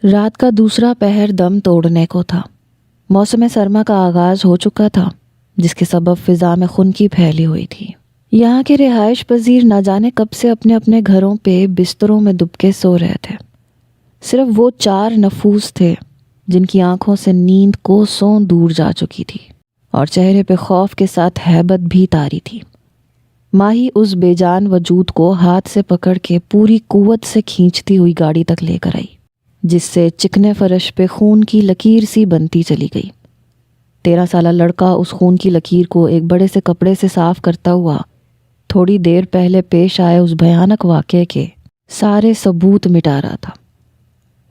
رات کا دوسرا پہر دم توڑنے کو تھا۔ موسم سرما کا آغاز ہو چکا تھا، جس کے سبب فضا میں خنکی پھیلی ہوئی تھی۔ یہاں کے رہائش پذیر نہ جانے کب سے اپنے اپنے گھروں پہ بستروں میں دب کے سو رہے تھے۔ صرف وہ 4 نفوس تھے جن کی آنکھوں سے نیند کوسوں دور جا چکی تھی اور چہرے پہ خوف کے ساتھ ہیبت بھی طاری تھی۔ ماہی اس بے جان وجود کو ہاتھ سے پکڑ کے پوری قوت سے کھینچتی ہوئی گاڑی تک لے کر آئی، جس سے چکنے فرش پہ خون کی لکیر سی بنتی چلی گئی۔ 13 سالہ لڑکا اس خون کی لکیر کو ایک بڑے سے کپڑے سے صاف کرتا ہوا تھوڑی دیر پہلے پیش آئے اس بھیانک واقعے کے سارے ثبوت مٹا رہا تھا۔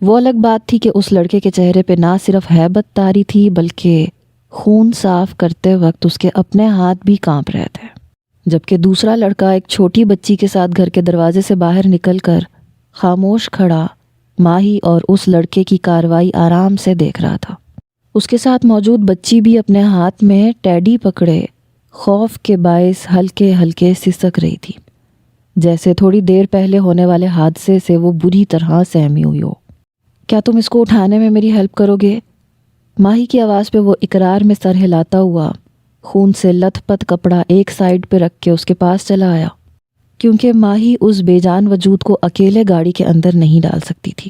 وہ الگ بات تھی کہ اس لڑکے کے چہرے پہ نہ صرف ہیبت طاری تھی بلکہ خون صاف کرتے وقت اس کے اپنے ہاتھ بھی کانپ رہے تھے، جبکہ دوسرا لڑکا ایک چھوٹی بچی کے ساتھ گھر کے دروازے سے باہر نکل کر خاموش کھڑا ماہی اور اس لڑکے کی کارروائی آرام سے دیکھ رہا تھا۔ اس کے ساتھ موجود بچی بھی اپنے ہاتھ میں ٹیڈی پکڑے خوف کے باعث ہلکے ہلکے سسک رہی تھی، جیسے تھوڑی دیر پہلے ہونے والے حادثے سے وہ بری طرح سہمی ہوئی ہو۔ کیا تم اس کو اٹھانے میں میری ہیلپ کرو گے؟ ماہی کی آواز پہ وہ اقرار میں سر ہلاتا ہوا خون سے لتھ پتھ کپڑا ایک سائڈ پہ رکھ کے اس کے پاس چلا آیا، کیونکہ ماہی اس بے جان وجود کو اکیلے گاڑی کے اندر نہیں ڈال سکتی تھی۔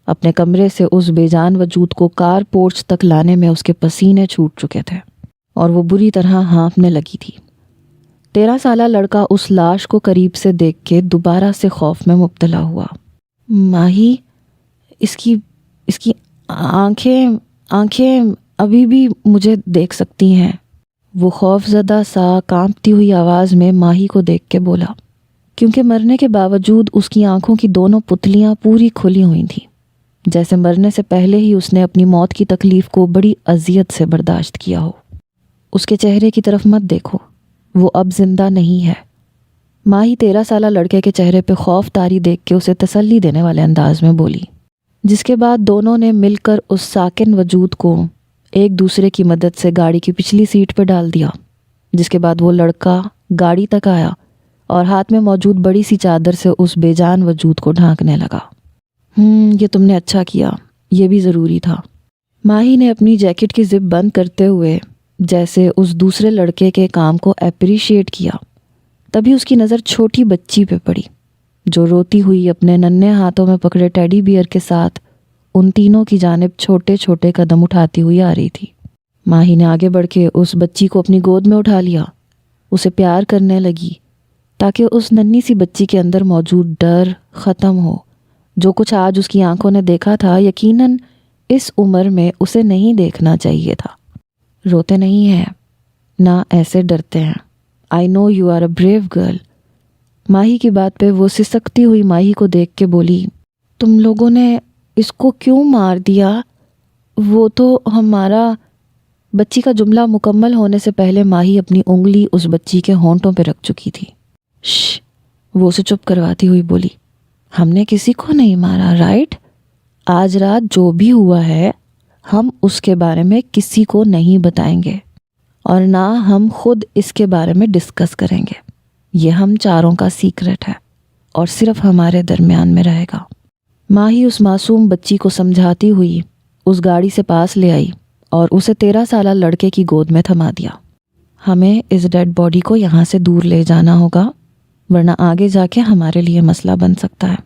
اپنے کمرے سے اس بے جان وجود کو کار پورچ تک لانے میں اس کے پسینے چھوٹ چکے تھے اور وہ بری طرح ہانپنے لگی تھی۔ 13 سالہ لڑکا اس لاش کو قریب سے دیکھ کے دوبارہ سے خوف میں مبتلا ہوا۔ ماہی، اس کی آنکھیں ابھی بھی مجھے دیکھ سکتی ہیں، وہ خوف زدہ سا کانپتی ہوئی آواز میں ماہی کو دیکھ کے بولا، کیونکہ مرنے کے باوجود اس کی آنکھوں کی دونوں پتلیاں پوری کھلی ہوئی تھیں، جیسے مرنے سے پہلے ہی اس نے اپنی موت کی تکلیف کو بڑی اذیت سے برداشت کیا ہو۔ اس کے چہرے کی طرف مت دیکھو، وہ اب زندہ نہیں ہے۔ ماہی 13 سالہ لڑکے کے چہرے پہ خوف طاری دیکھ کے اسے تسلی دینے والے انداز میں بولی، جس کے بعد دونوں نے مل کر اس ساکن وجود کو ایک دوسرے کی مدد سے گاڑی کی پچھلی سیٹ پہ ڈال دیا، جس کے بعد وہ لڑکا گاڑی تک آیا اور ہاتھ میں موجود بڑی سی چادر سے اس بے جان وجود کو ڈھانکنے لگا۔ یہ تم نے اچھا کیا، یہ بھی ضروری تھا۔ ماہی نے اپنی جیکٹ کی زپ بند کرتے ہوئے جیسے اس دوسرے لڑکے کے کام کو اپریشیٹ کیا۔ تبھی اس کی نظر چھوٹی بچی پہ پڑی، جو روتی ہوئی اپنے ننھے ہاتھوں میں پکڑے ٹیڈی بیئر کے ساتھ ان تینوں کی جانب چھوٹے چھوٹے قدم اٹھاتی ہوئی آ رہی تھی۔ ماہی نے آگے بڑھ کے اس بچی کو اپنی گود میں اٹھا لیا، اسے پیار کرنے لگی تاکہ اس ننھی سی بچی کے اندر موجود ڈر ختم ہو۔ جو کچھ آج اس کی آنکھوں نے دیکھا تھا یقیناً اس عمر میں اسے نہیں دیکھنا چاہیے تھا۔ روتے نہیں ہیں، نہ ایسے ڈرتے ہیں۔ I know you are a brave girl۔ ماہی کی بات پہ وہ سسکتی ہوئی ماہی کو دیکھ کے بولی، تم لوگوں نے اس کو کیوں مار دیا؟ وہ تو ہمارا… بچی کا جملہ مکمل ہونے سے پہلے ماہی اپنی انگلی اس بچی کے ہونٹوں پہ رکھ چکی تھی۔ شش، وہ اسے چپ کرواتی ہوئی بولی، ہم نے کسی کو نہیں مارا، رائٹ؟ آج رات جو بھی ہوا ہے ہم اس کے بارے میں کسی کو نہیں بتائیں گے اور نہ ہم خود اس کے بارے میں ڈسکس کریں گے۔ یہ ہم چاروں کا سیکرٹ ہے اور صرف ہمارے درمیان میں رہے گا۔ ماہی اس معصوم بچی کو سمجھاتی ہوئی اس گاڑی سے پاس لے آئی اور اسے 13 سالہ لڑکے کی گود میں تھما دیا۔ ہمیں اس ڈیڈ باڈی کو یہاں سے دور لے جانا ہوگا، ورنہ آگے جا کے ہمارے لیے مسئلہ بن سکتا ہے۔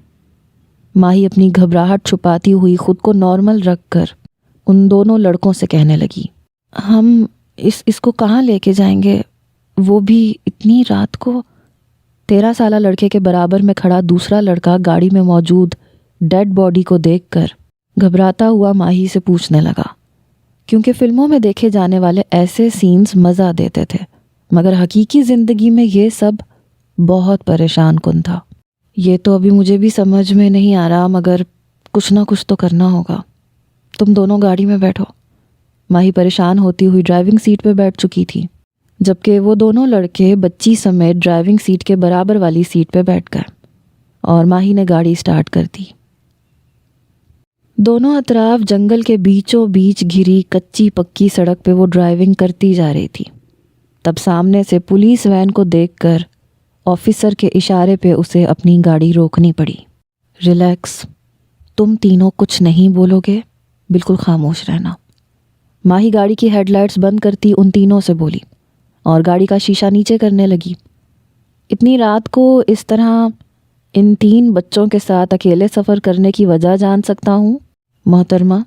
ماہی اپنی گھبراہٹ چھپاتی ہوئی خود کو نارمل رکھ کر ان دونوں لڑکوں سے کہنے لگی، ہم اس کو کہاں لے کے جائیں گے، وہ بھی اتنی رات کو؟ 13 سالہ لڑکے کے برابر میں کھڑا دوسرا لڑکا گاڑی میں موجود ڈیڈ باڈی کو دیکھ کر گھبراتا ہوا ماہی سے پوچھنے لگا، کیونکہ فلموں میں دیکھے جانے والے ایسے سینز مزہ دیتے تھے، مگر حقیقی زندگی میں یہ سب بہت پریشان کن تھا۔ یہ تو ابھی مجھے بھی سمجھ میں نہیں آ رہا، مگر کچھ نہ کچھ تو کرنا ہوگا۔ تم دونوں گاڑی میں بیٹھو۔ ماہی پریشان ہوتی ہوئی ڈرائیونگ سیٹ پہ بیٹھ چکی تھی، جبکہ وہ دونوں لڑکے بچی سمیت ڈرائیونگ سیٹ کے برابر والی سیٹ پہ بیٹھ گئے اور ماہی نے گاڑی سٹارٹ کر دی۔ دونوں اطراف جنگل کے بیچوں بیچ گھری کچی پکی سڑک پہ وہ ڈرائیونگ کرتی جا رہی تھی۔ تب سامنے سے پولیس وین کو دیکھ کر آفیسر کے اشارے پہ اسے اپنی گاڑی روکنی پڑی۔ ریلیکس، تم تینوں کچھ نہیں بولو گے، بالکل خاموش رہنا۔ ماہی گاڑی کی ہیڈ لائٹس بند کرتی ان تینوں سے بولی اور گاڑی کا شیشہ نیچے کرنے لگی۔ اتنی رات کو اس طرح ان 3 بچوں کے ساتھ اکیلے سفر کرنے کی وجہ جان سکتا ہوں محترمہ؟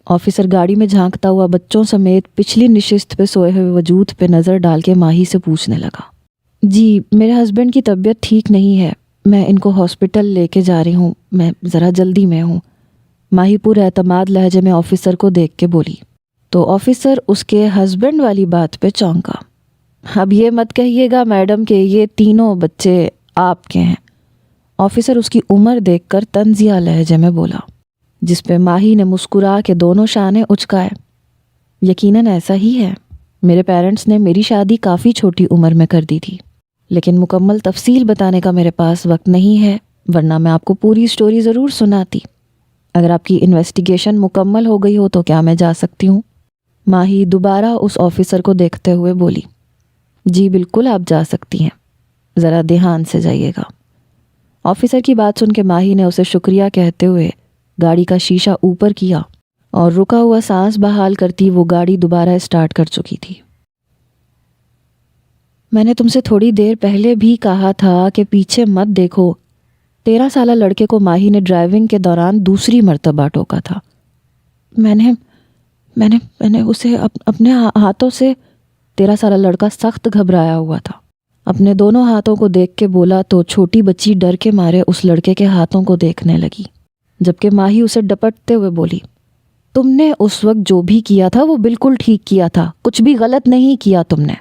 آفیسر گاڑی میں جھانکتا ہوا بچوں سمیت پچھلی نشست پہ سوئے ہوئے وجود پہ نظر ڈال کے ماہی سے پوچھنے لگا۔ جی، میرے ہسبینڈ کی طبیعت ٹھیک نہیں ہے، میں ان کو ہاسپٹل لے کے جا رہی ہوں، میں ذرا جلدی میں ہوں، ماہی پر اعتماد لہجے میں آفیسر کو دیکھ کے بولی۔ تو آفیسر اس کے ہسبینڈ والی بات پہ چونکا۔ اب یہ مت کہیے گا میڈم کہ یہ تینوں بچے آپ کے ہیں، آفیسر اس کی عمر دیکھ کر طنزیہ لہجے میں بولا، جس پہ ماہی نے مسکرا کے دونوں شانے اچکائے۔ یقیناً ایسا ہی ہے، میرے پیرنٹس نے میری شادی کافی چھوٹی عمر میں کر دی تھی، لیکن مکمل تفصیل بتانے کا میرے پاس وقت نہیں ہے، ورنہ میں آپ کو پوری سٹوری ضرور سناتی۔ اگر آپ کی انویسٹیگیشن مکمل ہو گئی ہو تو کیا میں جا سکتی ہوں؟ ماہی دوبارہ اس آفیسر کو دیکھتے ہوئے بولی۔ جی بالکل آپ جا سکتی ہیں، ذرا دھیان سے جائیے گا۔ آفیسر کی بات سن کے ماہی نے اسے شکریہ کہتے ہوئے گاڑی کا شیشہ اوپر کیا اور رکا ہوا سانس بحال کرتی وہ گاڑی دوبارہ اسٹارٹ کر چکی تھی۔ میں نے تم سے تھوڑی دیر پہلے بھی کہا تھا کہ پیچھے مت دیکھو، 13 سالہ لڑکے کو ماہی نے ڈرائیونگ کے دوران دوسری مرتبہ ٹوکا تھا۔ میں نے اسے اپنے ہاتھوں سے 13 سالہ لڑکا سخت گھبرایا ہوا تھا، اپنے دونوں ہاتھوں کو دیکھ کے بولا تو چھوٹی بچی ڈر کے مارے اس لڑکے کے ہاتھوں کو دیکھنے لگی، جبکہ ماہی اسے ڈپٹتے ہوئے بولی، تم نے اس وقت جو بھی کیا تھا وہ بالکل ٹھیک کیا تھا، کچھ بھی غلط نہیں کیا تم نے۔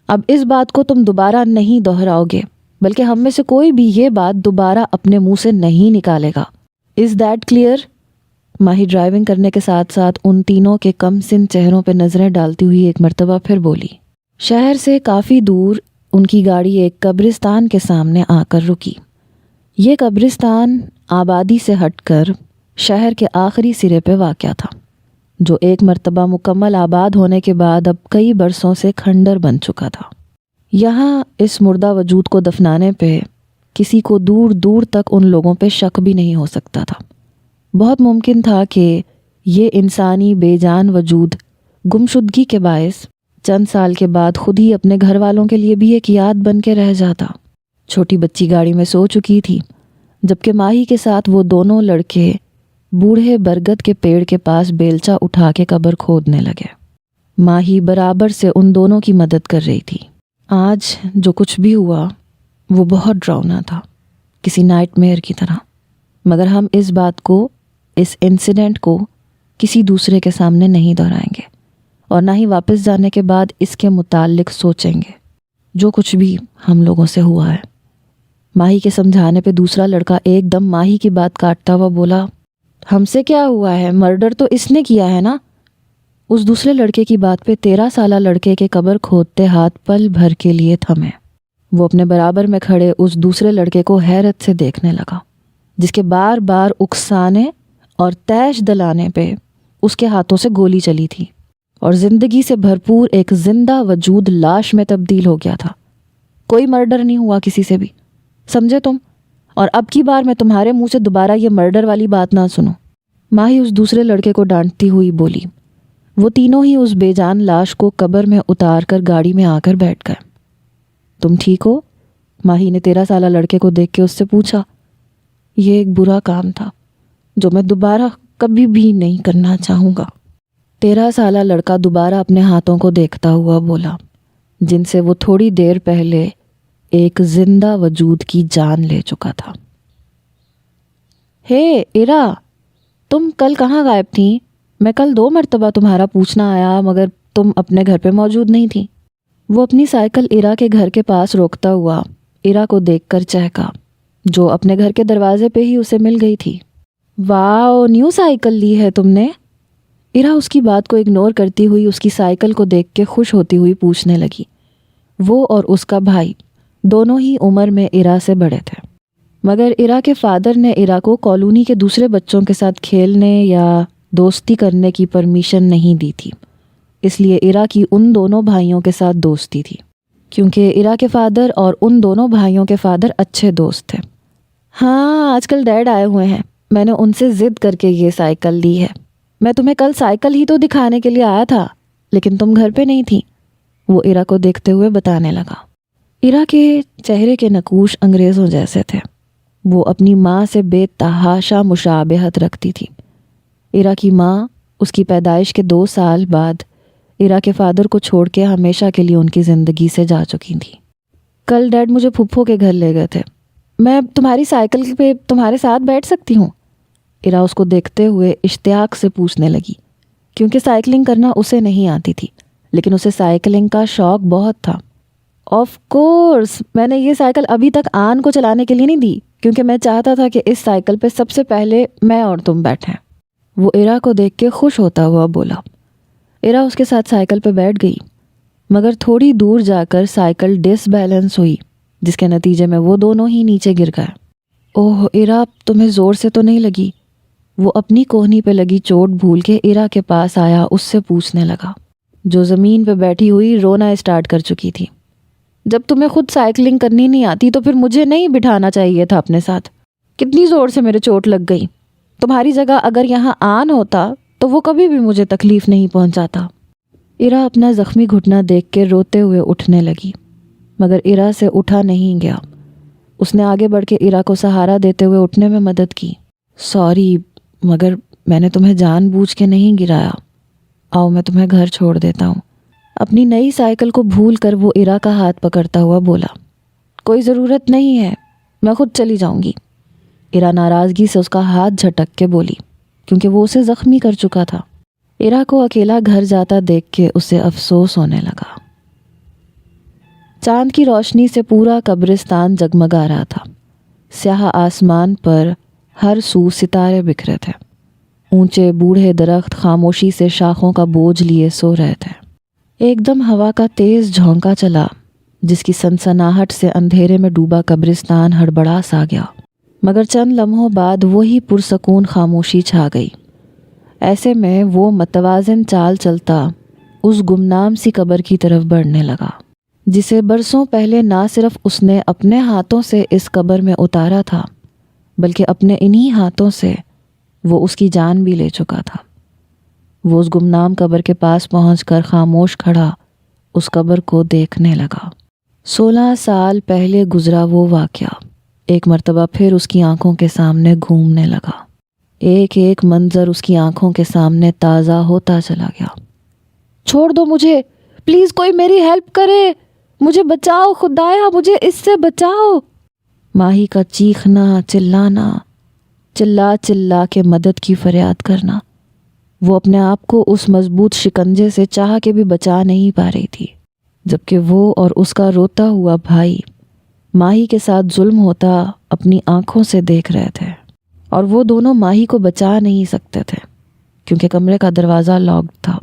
اب اس بات کو تم دوبارہ نہیں دہراؤ گے، بلکہ ہم میں سے کوئی بھی یہ بات دوبارہ اپنے منہ سے نہیں نکالے گا۔ Is that clear? Mahi driving کرنے کے ساتھ ساتھ ان تینوں کے کم سن چہروں پہ نظریں ڈالتی ہوئی ایک مرتبہ پھر بولی۔ شہر سے کافی دور ان کی گاڑی ایک قبرستان کے سامنے آ کر رکی۔ یہ قبرستان آبادی سے ہٹ کر شہر کے آخری سرے پہ واقع تھا، جو ایک مرتبہ مکمل آباد ہونے کے بعد اب کئی برسوں سے کھنڈر بن چکا تھا۔ یہاں اس مردہ وجود کو دفنانے پہ کسی کو دور دور تک ان لوگوں پہ شک بھی نہیں ہو سکتا تھا۔ بہت ممکن تھا کہ یہ انسانی بے جان وجود گمشدگی کے باعث چند سال کے بعد خود ہی اپنے گھر والوں کے لیے بھی ایک یاد بن کے رہ جاتا۔ چھوٹی بچی گاڑی میں سو چکی تھی، جبکہ ماہی کے ساتھ وہ دونوں لڑکے بوڑھے برگد کے پیڑ کے پاس بیلچہ اٹھا کے قبر کھودنے لگے۔ ماہی برابر سے ان دونوں کی مدد کر رہی تھی۔ آج جو کچھ بھی ہوا وہ بہت ڈراؤنا تھا، کسی نائٹ میئر کی طرح، مگر ہم اس بات کو، اس انسیڈنٹ کو کسی دوسرے کے سامنے نہیں دہرائیں گے اور نہ ہی واپس جانے کے بعد اس کے متعلق سوچیں گے جو کچھ بھی ہم لوگوں سے ہوا ہے۔ ماہی کے سمجھانے پہ دوسرا لڑکا ایک دم ماہی کی بات کاٹتا ہوا بولا، ہم سے کیا ہوا ہے، مرڈر تو اس نے کیا ہے نا۔ اس دوسرے لڑکے کی بات پہ 13 سالہ لڑکے کے قبر کھودتے ہاتھ پل بھر کے لیے تھمے۔ وہ اپنے برابر میں کھڑے اس دوسرے لڑکے کو حیرت سے دیکھنے لگا، جس کے بار بار اکسانے اور تیش دلانے پہ اس کے ہاتھوں سے گولی چلی تھی اور زندگی سے بھرپور ایک زندہ وجود لاش میں تبدیل ہو گیا تھا۔ کوئی مرڈر نہیں ہوا کسی سے بھی، سمجھے تم؟ اور اب کی بار میں تمہارے منہ سے دوبارہ یہ مرڈر والی بات نہ سنوں۔ ماہی اس دوسرے لڑکے کو ڈانٹتی ہوئی بولی۔ وہ تینوں ہی اس بے جان لاش کو قبر میں اتار کر گاڑی میں آ کر بیٹھ گئے۔ تم ٹھیک ہو؟ ماہی نے 13 سالہ لڑکے کو دیکھ کے اس سے پوچھا۔ یہ ایک برا کام تھا جو میں دوبارہ کبھی بھی نہیں کرنا چاہوں گا، 13 سالہ لڑکا دوبارہ اپنے ہاتھوں کو دیکھتا ہوا بولا، جن سے وہ تھوڑی دیر پہلے ایک زندہ وجود کی جان لے چکا تھا۔ ہے ایرا، تم کل کہاں غائب تھیں؟ میں کل 2 مرتبہ تمہارا پوچھنا آیا مگر تم اپنے گھر پہ موجود نہیں تھی۔ وہ اپنی سائیکل ایرا کے گھر کے پاس روکتا ہوا ایرا کو دیکھ کر چہکا، جو اپنے گھر کے دروازے پہ ہی اسے مل گئی تھی۔ واو، نیو سائیکل لی ہے تم نے؟ ایرا اس کی بات کو اگنور کرتی ہوئی اس کی سائیکل کو دیکھ کے خوش ہوتی ہوئی پوچھنے لگی۔ وہ اور اس کا بھائی دونوں ہی عمر میں ایرا سے بڑے تھے، مگر ایرا کے فادر نے ایرا کو کالونی کے دوسرے بچوں کے ساتھ کھیلنے یا دوستی کرنے کی پرمیشن نہیں دی تھی، اس لیے ایرا کی ان دونوں بھائیوں کے ساتھ دوستی تھی، کیونکہ ایرا کے فادر اور ان دونوں بھائیوں کے فادر اچھے دوست تھے۔ ہاں، آج کل ڈیڈ آئے ہوئے ہیں، میں نے ان سے ضد کر کے یہ سائیکل لی ہے۔ میں تمہیں کل سائیکل ہی تو دکھانے کے لیے آیا تھا، لیکن تم گھر پہ نہیں تھی، وہ ایرا کو دیکھتے ہوئے بتانے لگا۔ ایرا کے چہرے کے نقوش انگریزوں جیسے تھے۔ وہ اپنی ماں سے بے تحاشا مشابہت رکھتی تھی۔ ایرا کی ماں اس کی پیدائش کے 2 سال بعد ایرا کے فادر کو چھوڑ کے ہمیشہ کے لیے ان کی زندگی سے جا چکی تھی۔ کل ڈیڈ مجھے پھپھو کے گھر لے گئے تھے۔ میں تمہاری سائیکل پہ تمہارے ساتھ بیٹھ سکتی ہوں؟ ایرا اس کو دیکھتے ہوئے اشتیاق سے پوچھنے لگی، کیونکہ سائیکلنگ کرنا اسے نہیں آتی تھی، لیکن اسے سائیکلنگ کا شوق بہت تھا۔ آف کورس، میں نے یہ سائیکل ابھی تک آن کو چلانے کے لیے نہیں دی، کیونکہ میں چاہتا تھا کہ اس سائیکل پہ سب سے پہلے میں اور تم بیٹھیں۔ وہ ایرا کو دیکھ کے خوش ہوتا ہوا بولا۔ ایرا اس کے ساتھ سائیکل پہ بیٹھ گئی، مگر تھوڑی دور جا کر سائیکل ڈس بیلنس ہوئی، جس کے نتیجے میں وہ دونوں ہی نیچے گر گئے۔ اوہ ایرا، تمہیں زور سے تو نہیں لگی؟ وہ اپنی کوہنی پہ لگی چوٹ بھول کے ایرا کے پاس آیا، اس سے پوچھنے لگا، جو زمین پہ بیٹھی ہوئی رونا اسٹارٹ کر چکی تھی۔ جب تمہیں خود سائیکلنگ کرنی نہیں آتی تو پھر مجھے نہیں بٹھانا چاہیے تھا اپنے ساتھ۔ کتنی زور سے میرے چوٹ لگ گئی۔ تمہاری جگہ اگر یہاں آن ہوتا تو وہ کبھی بھی مجھے تکلیف نہیں پہنچاتا۔ ایرا اپنا زخمی گھٹنا دیکھ کے روتے ہوئے اٹھنے لگی، مگر ایرا سے اٹھا نہیں گیا۔ اس نے آگے بڑھ کے ایرا کو سہارا دیتے ہوئے اٹھنے میں مدد کی۔ سوری، مگر میں نے تمہیں جان بوجھ کے نہیں گرایا۔ آؤ میں تمہیں گھر چھوڑ دیتا ہوں۔ اپنی نئی سائیکل کو بھول کر وہ ایرا کا ہاتھ پکڑتا ہوا بولا، کوئی ضرورت نہیں ہے، میں خود چلی جاؤں گی۔ ایرا ناراضگی سے اس کا ہاتھ جھٹک کے بولی، کیونکہ وہ اسے زخمی کر چکا تھا۔ ایرا کو اکیلا گھر جاتا دیکھ کے اسے افسوس ہونے لگا۔ چاند کی روشنی سے پورا قبرستان جگمگا رہا تھا۔ سیاہ آسمان پر ہر سو ستارے بکھرے تھے۔ اونچے بوڑھے درخت خاموشی سے شاخوں کا بوجھ لیے سو رہے تھے۔ ایک دم ہوا کا تیز جھونکا چلا، جس کی سنسناہٹ سے اندھیرے میں ڈوبا قبرستان ہڑبڑا سا گیا، مگر چند لمحوں بعد وہی پرسکون خاموشی چھا گئی۔ ایسے میں وہ متوازن چال چلتا اس گمنام سی قبر کی طرف بڑھنے لگا، جسے برسوں پہلے نہ صرف اس نے اپنے ہاتھوں سے اس قبر میں اتارا تھا، بلکہ اپنے انہی ہاتھوں سے وہ اس کی جان بھی لے چکا تھا۔ وہ اس گمنام قبر کے پاس پہنچ کر خاموش کھڑا اس قبر کو دیکھنے لگا۔ 16 سال پہلے گزرا وہ واقعہ ایک مرتبہ پھر اس کی آنکھوں کے سامنے گھومنے لگا۔ ایک ایک منظر اس کی آنکھوں کے سامنے تازہ ہوتا چلا گیا۔ چھوڑ دو مجھے، پلیز کوئی میری ہیلپ کرے، مجھے بچاؤ خدایا، مجھے اس سے بچاؤ۔ ماہی کا چیخنا، چلانا، چلا چلا کے مدد کی فریاد کرنا۔ وہ اپنے آپ کو اس مضبوط شکنجے سے چاہ کے بھی بچا نہیں پا رہی تھی، جبکہ وہ اور اس کا روتا ہوا بھائی ماہی کے ساتھ ظلم ہوتا اپنی آنکھوں سے دیکھ رہے تھے، اور وہ دونوں ماہی کو بچا نہیں سکتے تھے کیونکہ کمرے کا دروازہ لاکڈ تھا،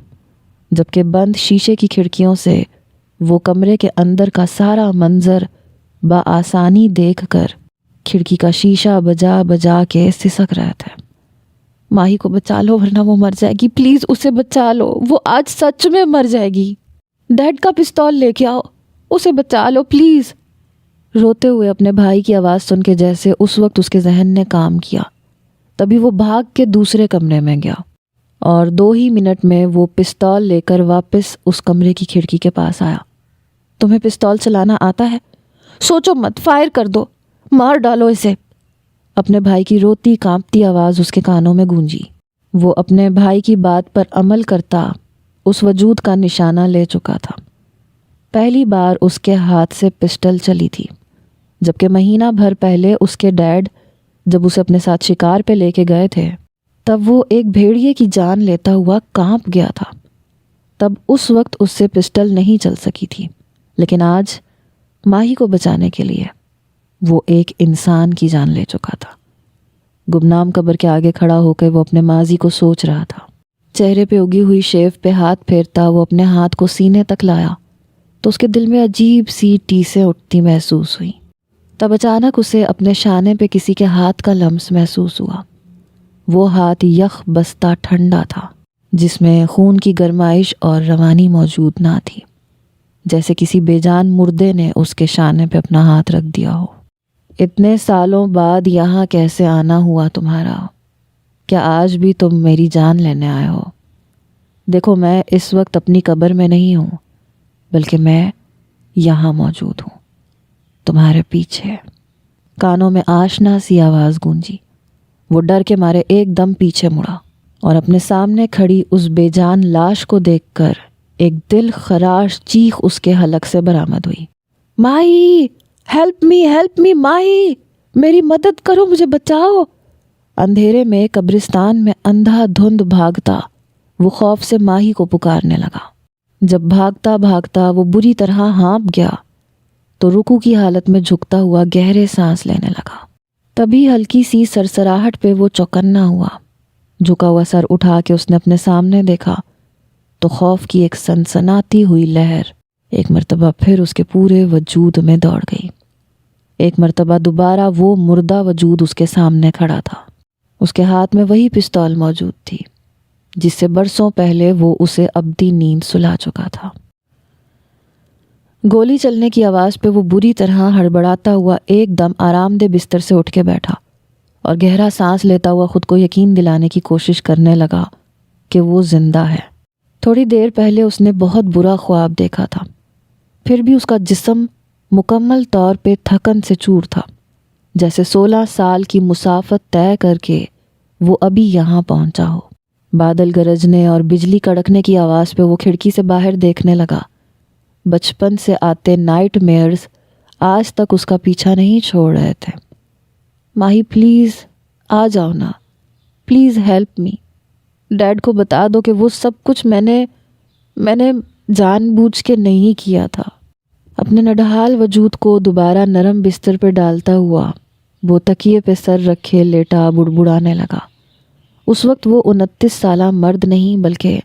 جبکہ بند شیشے کی کھڑکیوں سے وہ کمرے کے اندر کا سارا منظر بآسانی دیکھ کر کھڑکی کا شیشہ بجا بجا کے سسک رہے تھے۔ ماہی کو بچا لو ورنہ وہ مر جائے گی، پلیز اسے بچا لو، وہ آج سچ میں مر جائے گی۔ ڈیڈ کا پستول لے کے آؤ، اسے بچا لو پلیز۔ روتے ہوئے اپنے بھائی کی آواز سن کے جیسے اس وقت اس کے ذہن نے کام کیا، تبھی وہ بھاگ کے دوسرے کمرے میں گیا، اور 2 ہی منٹ میں وہ پستول لے کر واپس اس کمرے کی کھڑکی کے پاس آیا۔ تمہیں پستول چلانا آتا ہے؟ سوچو مت، فائر کر دو، مار ڈالو اسے۔ اپنے بھائی کی روتی کانپتی آواز اس کے کانوں میں گونجی۔ وہ اپنے بھائی کی بات پر عمل کرتا اس وجود کا نشانہ لے چکا تھا۔ پہلی بار اس کے ہاتھ سے پسٹل چلی تھی، جبکہ مہینہ بھر پہلے اس کے ڈیڈ جب اسے اپنے ساتھ شکار پہ لے کے گئے تھے تب وہ ایک بھیڑیے کی جان لیتا ہوا کانپ گیا تھا۔ تب اس وقت اس سے پسٹل نہیں چل سکی تھی، لیکن آج ماہی کو بچانے کے لیے وہ ایک انسان کی جان لے چکا تھا۔ گمنام قبر کے آگے کھڑا ہو کے وہ اپنے ماضی کو سوچ رہا تھا۔ چہرے پہ اگی ہوئی شیو پہ ہاتھ پھیرتا وہ اپنے ہاتھ کو سینے تک لایا تو اس کے دل میں عجیب سی ٹیسیں اٹھتی محسوس ہوئی۔ تب اچانک اسے اپنے شانے پہ کسی کے ہاتھ کا لمس محسوس ہوا۔ وہ ہاتھ یخ بستہ ٹھنڈا تھا، جس میں خون کی گرمائش اور روانی موجود نہ تھی، جیسے کسی بے جان مردے نے اس کے شانے پہ اپنا ہاتھ رکھ دیا ہو۔ اتنے سالوں بعد یہاں کیسے آنا ہوا تمہارا؟ کیا آج بھی تم میری جان لینے آئے ہو؟ دیکھو میں اس وقت اپنی قبر میں نہیں ہوں، بلکہ میں یہاں موجود ہوں، تمہارے پیچھے۔ کانوں میں آشنا سی آواز گونجی۔ وہ ڈر کے مارے ایک دم پیچھے مڑا اور اپنے سامنے کھڑی اس بے جان لاش کو دیکھ کر ایک دل خراش چیخ اس کے حلق سے برآمد ہوئی۔ ماہی، ہیلپ می ماہی، میری مدد کرو، مجھے بچاؤ۔ اندھیرے میں قبرستان میں اندھا دھند بھاگتا وہ خوف سے ماہی کو پکارنے لگا۔ جب بھاگتا بھاگتا وہ بری طرح ہانپ گیا تو رکوع کی حالت میں جھکتا ہوا گہرے سانس لینے لگا۔ تبھی ہلکی سی سرسراہٹ پہ وہ چوکنا ہوا۔ جھکا ہوا سر اٹھا کے اس نے اپنے سامنے دیکھا تو خوف کی ایک سنسناتی ہوئی لہر ایک مرتبہ پھر اس کے پورے وجود میں دوڑ گئی۔ ایک مرتبہ دوبارہ وہ مردہ وجود اس کے سامنے کھڑا تھا۔ اس کے ہاتھ میں وہی پستول موجود تھی جس سے برسوں پہلے وہ اسے ابدی نیند سلا چکا تھا۔ گولی چلنے کی آواز پہ وہ بری طرح ہڑبڑاتا ہوا ایک دم آرام دہ بستر سے اٹھ کے بیٹھا اور گہرا سانس لیتا ہوا خود کو یقین دلانے کی کوشش کرنے لگا کہ وہ زندہ ہے۔ تھوڑی دیر پہلے اس نے بہت برا خواب دیکھا تھا، پھر بھی اس کا جسم مکمل طور پہ تھکن سے چور تھا، جیسے 16 سال کی مسافت طے کر کے وہ ابھی یہاں پہنچا ہو۔ بادل گرجنے اور بجلی کڑکنے کی آواز پہ وہ کھڑکی سے باہر دیکھنے لگا۔ بچپن سے آتے نائٹ میئرز آج تک اس کا پیچھا نہیں چھوڑ رہے تھے۔ ماہی پلیز آ جاؤ نا، پلیز ہیلپ می۔ ڈیڈ کو بتا دو کہ وہ سب کچھ میں نے جان بوجھ کے نہیں کیا تھا۔ اپنے نڈھال وجود کو دوبارہ نرم بستر پہ ڈالتا ہوا وہ تکیے پہ سر رکھے لیٹا بڑبڑانے لگا۔ اس وقت وہ 29 سالہ مرد نہیں بلکہ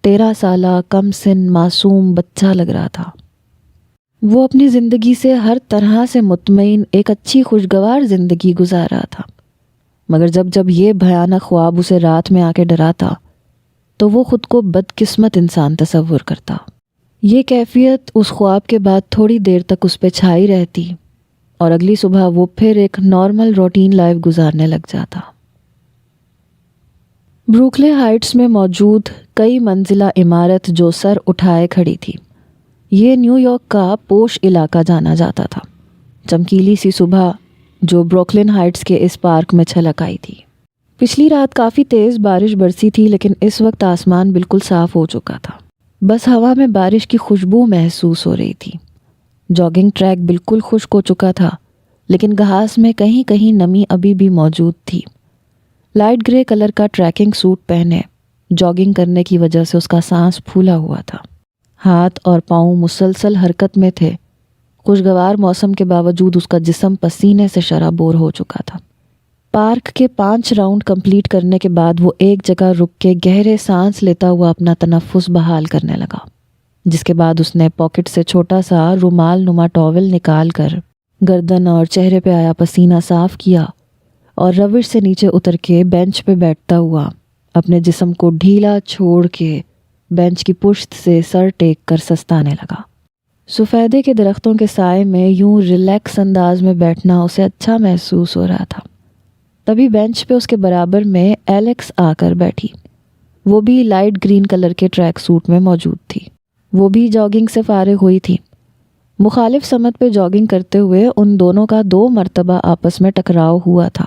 13 سالہ کم سن معصوم بچہ لگ رہا تھا۔ وہ اپنی زندگی سے ہر طرح سے مطمئن ایک اچھی خوشگوار زندگی گزار رہا تھا، مگر جب یہ بھیانک خواب اسے رات میں آ کے ڈراتا تو وہ خود کو بدقسمت انسان تصور کرتا۔ یہ کیفیت اس خواب کے بعد تھوڑی دیر تک اس پہ چھائی رہتی اور اگلی صبح وہ پھر ایک نارمل روٹین لائف گزارنے لگ جاتا۔ بروکلے ہائٹس میں موجود کئی منزلہ عمارت جو سر اٹھائے کھڑی تھی، یہ نیو یارک کا پوش علاقہ جانا جاتا تھا۔ چمکیلی سی صبح جو بروکلن ہائٹس کے اس پارک میں چھلک آئی تھی۔ پچھلی رات کافی تیز بارش برسی تھی، لیکن اس وقت آسمان بالکل صاف ہو چکا تھا، بس ہوا میں بارش کی خوشبو محسوس ہو رہی تھی۔ جاگنگ ٹریک بالکل خشک ہو چکا تھا، لیکن گھاس میں کہیں کہیں نمی ابھی بھی موجود تھی۔ لائٹ گرے کلر کا ٹریکنگ سوٹ پہنے جاگنگ کرنے کی وجہ سے اس کا سانس پھولا ہوا تھا، ہاتھ اور پاؤں مسلسل حرکت میں تھے۔ خوشگوار موسم کے باوجود اس کا جسم پسینے سے شرابور ہو چکا تھا۔ پارک کے 5 راؤنڈ کمپلیٹ کرنے کے بعد وہ ایک جگہ رک کے گہرے سانس لیتا ہوا اپنا تنفس بحال کرنے لگا، جس کے بعد اس نے پاکٹ سے چھوٹا سا رومال نما ٹاول نکال کر گردن اور چہرے پہ آیا پسینہ صاف کیا اور روش سے نیچے اتر کے بینچ پہ بیٹھتا ہوا اپنے جسم کو ڈھیلا چھوڑ کے بینچ کی پشت سے سر ٹیک کر سستانے لگا۔ سفیدے کے درختوں کے سائے میں یوں ریلیکس انداز میں بیٹھنا اسے اچھا محسوس ہو رہا تھا۔ تبھی بینچ پہ اس کے برابر میں ایلیکس آ کر بیٹھی۔ وہ بھی لائٹ گرین کلر کے ٹریک سوٹ میں موجود تھی۔ وہ بھی جاگنگ سے فارغ ہوئی تھی۔ مخالف سمت پہ جاگنگ کرتے ہوئے ان دونوں کا 2 مرتبہ آپس میں ٹکراؤ ہوا تھا،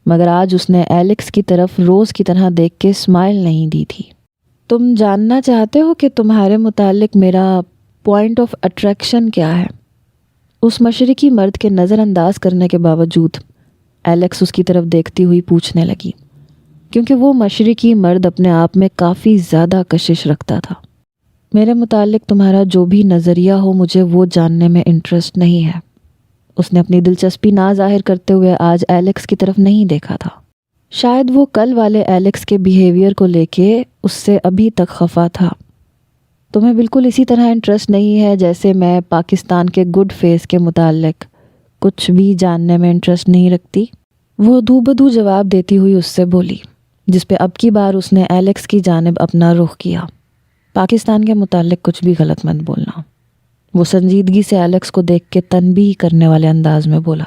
مگر آج اس نے ایلیکس کی طرف روز کی طرح دیکھ کے اسمائل نہیں دی تھی۔ تم جاننا چاہتے ہو کہ تمہارے متعلق میرا پوائنٹ آف اٹریکشن کیا ہے؟ اس مشرقی مرد کے نظر انداز کرنے کے باوجود ایلیکس اس کی طرف دیکھتی ہوئی پوچھنے لگی، کیونکہ وہ مشرقی مرد اپنے آپ میں کافی زیادہ کشش رکھتا تھا۔ میرے متعلق تمہارا جو بھی نظریہ ہو مجھے وہ جاننے میں انٹرسٹ نہیں ہے۔ اس نے اپنی دلچسپی نہ ظاہر کرتے ہوئے آج ایلیکس کی طرف نہیں دیکھا تھا۔ شاید وہ کل والے ایلیکس کے بیہیویئر کو لے کے اس سے ابھی تک خفا تھا۔ تمہیں بالکل اسی طرح انٹرسٹ نہیں ہے جیسے میں پاکستان کے گڈ فیس کے متعلق کچھ بھی جاننے میں انٹرسٹ نہیں رکھتی؟ وہ دو بدو جواب دیتی ہوئی اس سے بولی، جس پہ اب کی بار اس نے ایلیکس کی جانب اپنا رخ کیا۔ پاکستان کے متعلق کچھ بھی غلط مت بولنا۔ وہ سنجیدگی سے ایلیکس کو دیکھ کے تنبیہ کرنے والے انداز میں بولا۔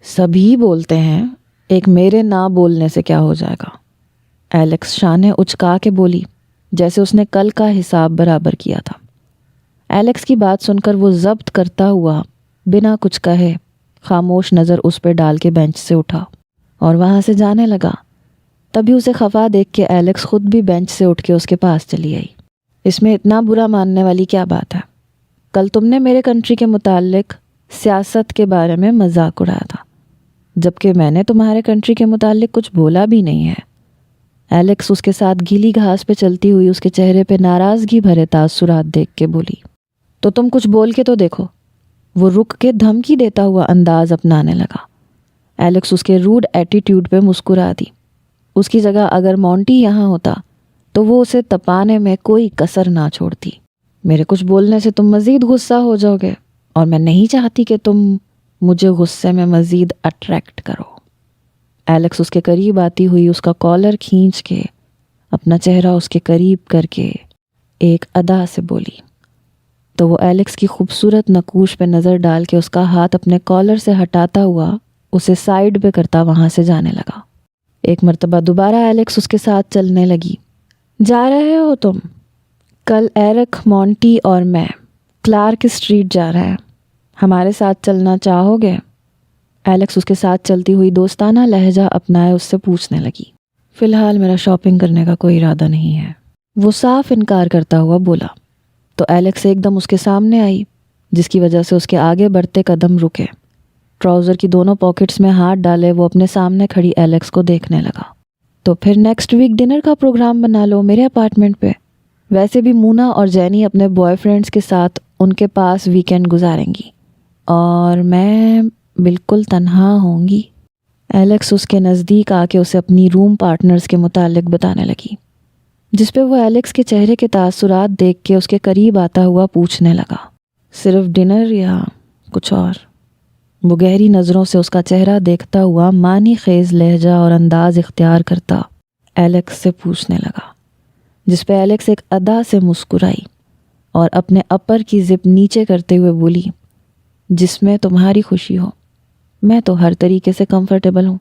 سبھی بولتے ہیں، ایک میرے نہ بولنے سے کیا ہو جائے گا؟ ایلیکس شانے اچکا کے بولی جیسے اس نے کل کا حساب برابر کیا تھا۔ ایلیکس کی بات سن کر وہ ضبط کرتا ہوا بنا کچھ کہے خاموش نظر اس پہ ڈال کے بینچ سے اٹھا اور وہاں سے جانے لگا۔ تبھی اسے خفا دیکھ کے ایلیکس خود بھی بینچ سے اٹھ کے اس کے پاس چلی آئی۔ اس میں اتنا برا ماننے والی کیا بات ہے؟ کل تم نے میرے کنٹری کے متعلق سیاست کے بارے میں مذاق اڑایا تھا، جبکہ میں نے تمہارے کنٹری کے متعلق کچھ بولا بھی نہیں ہے۔ ایلیکس اس کے ساتھ گیلی گھاس پہ چلتی ہوئی اس کے چہرے پہ ناراضگی بھرے تاثرات دیکھ کے بولی، تو تم کچھ بول کے تو دیکھو۔ وہ رک کے دھمکی دیتا ہوا انداز اپنانے لگا۔ ایلیکس اس کے روڈ ایٹیٹیوڈ پہ مسکرا دی۔ اس کی جگہ اگر مونٹی یہاں ہوتا تو وہ اسے تپانے میں کوئی کسر نہ چھوڑتی۔ میرے کچھ بولنے سے تم مزید غصہ ہو جاؤ گے اور میں نہیں چاہتی کہ تم مجھے غصے میں مزید اٹریکٹ کرو۔ ایلیکس اس کے قریب آتی ہوئی اس کا کالر کھینچ کے اپنا چہرہ اس کے قریب کر کے ایک ادا سے بولی، تو وہ ایلیکس کی خوبصورت نقوش پہ نظر ڈال کے اس کا ہاتھ اپنے کالر سے ہٹاتا ہوا اسے سائڈ پہ کرتا وہاں سے جانے لگا۔ ایک مرتبہ دوبارہ ایلیکس اس کے ساتھ چلنے لگی۔ جا رہے ہو تم؟ کل ایرک، مونٹی اور میں کلارک اسٹریٹ جا رہے ہیں، ہمارے ساتھ چلنا چاہو گے؟ ایلیکس اس کے ساتھ چلتی ہوئی دوستانہ لہجہ اپنائے اس سے پوچھنے لگی۔ فی الحال میرا شاپنگ کرنے کا کوئی ارادہ نہیں ہے، وہ صاف انکار کرتا ہوا بولا۔ تو ایلیکس ایک دم اس کے سامنے آئی، جس کی وجہ سے اس کے آگے بڑھتے قدم رکے۔ ٹراؤزر کی دونوں پاکٹس میں ہاتھ ڈالے وہ اپنے سامنے کھڑی ایلیکس کو دیکھنے لگا۔ تو پھر نیکسٹ ویک ڈنر کا پروگرام بنا لو میرے اپارٹمنٹ پہ۔ ویسے بھی مونا اور جینی اپنے بوائے فرینڈس کے ساتھ ان کے پاس ویکینڈ گزاریں گی اور میں بالکل تنہا ہوں گی۔ ایلیکس اس کے نزدیک آ کے اسے اپنی روم پارٹنرز کے متعلق بتانے لگی، جس پہ وہ ایلیکس کے چہرے کے تاثرات دیکھ کے اس کے قریب آتا ہوا پوچھنے لگا، صرف ڈنر یا کچھ اور؟ وہ گہری نظروں سے اس کا چہرہ دیکھتا ہوا معنی خیز لہجہ اور انداز اختیار کرتا ایلیکس سے پوچھنے لگا، جس پہ ایلیکس ایک ادا سے مسکرائی اور اپنے اپر کی زپ نیچے کرتے ہوئے بولی، جس میں تمہاری خوشی ہو، میں تو ہر طریقے سے کمفرٹیبل ہوں۔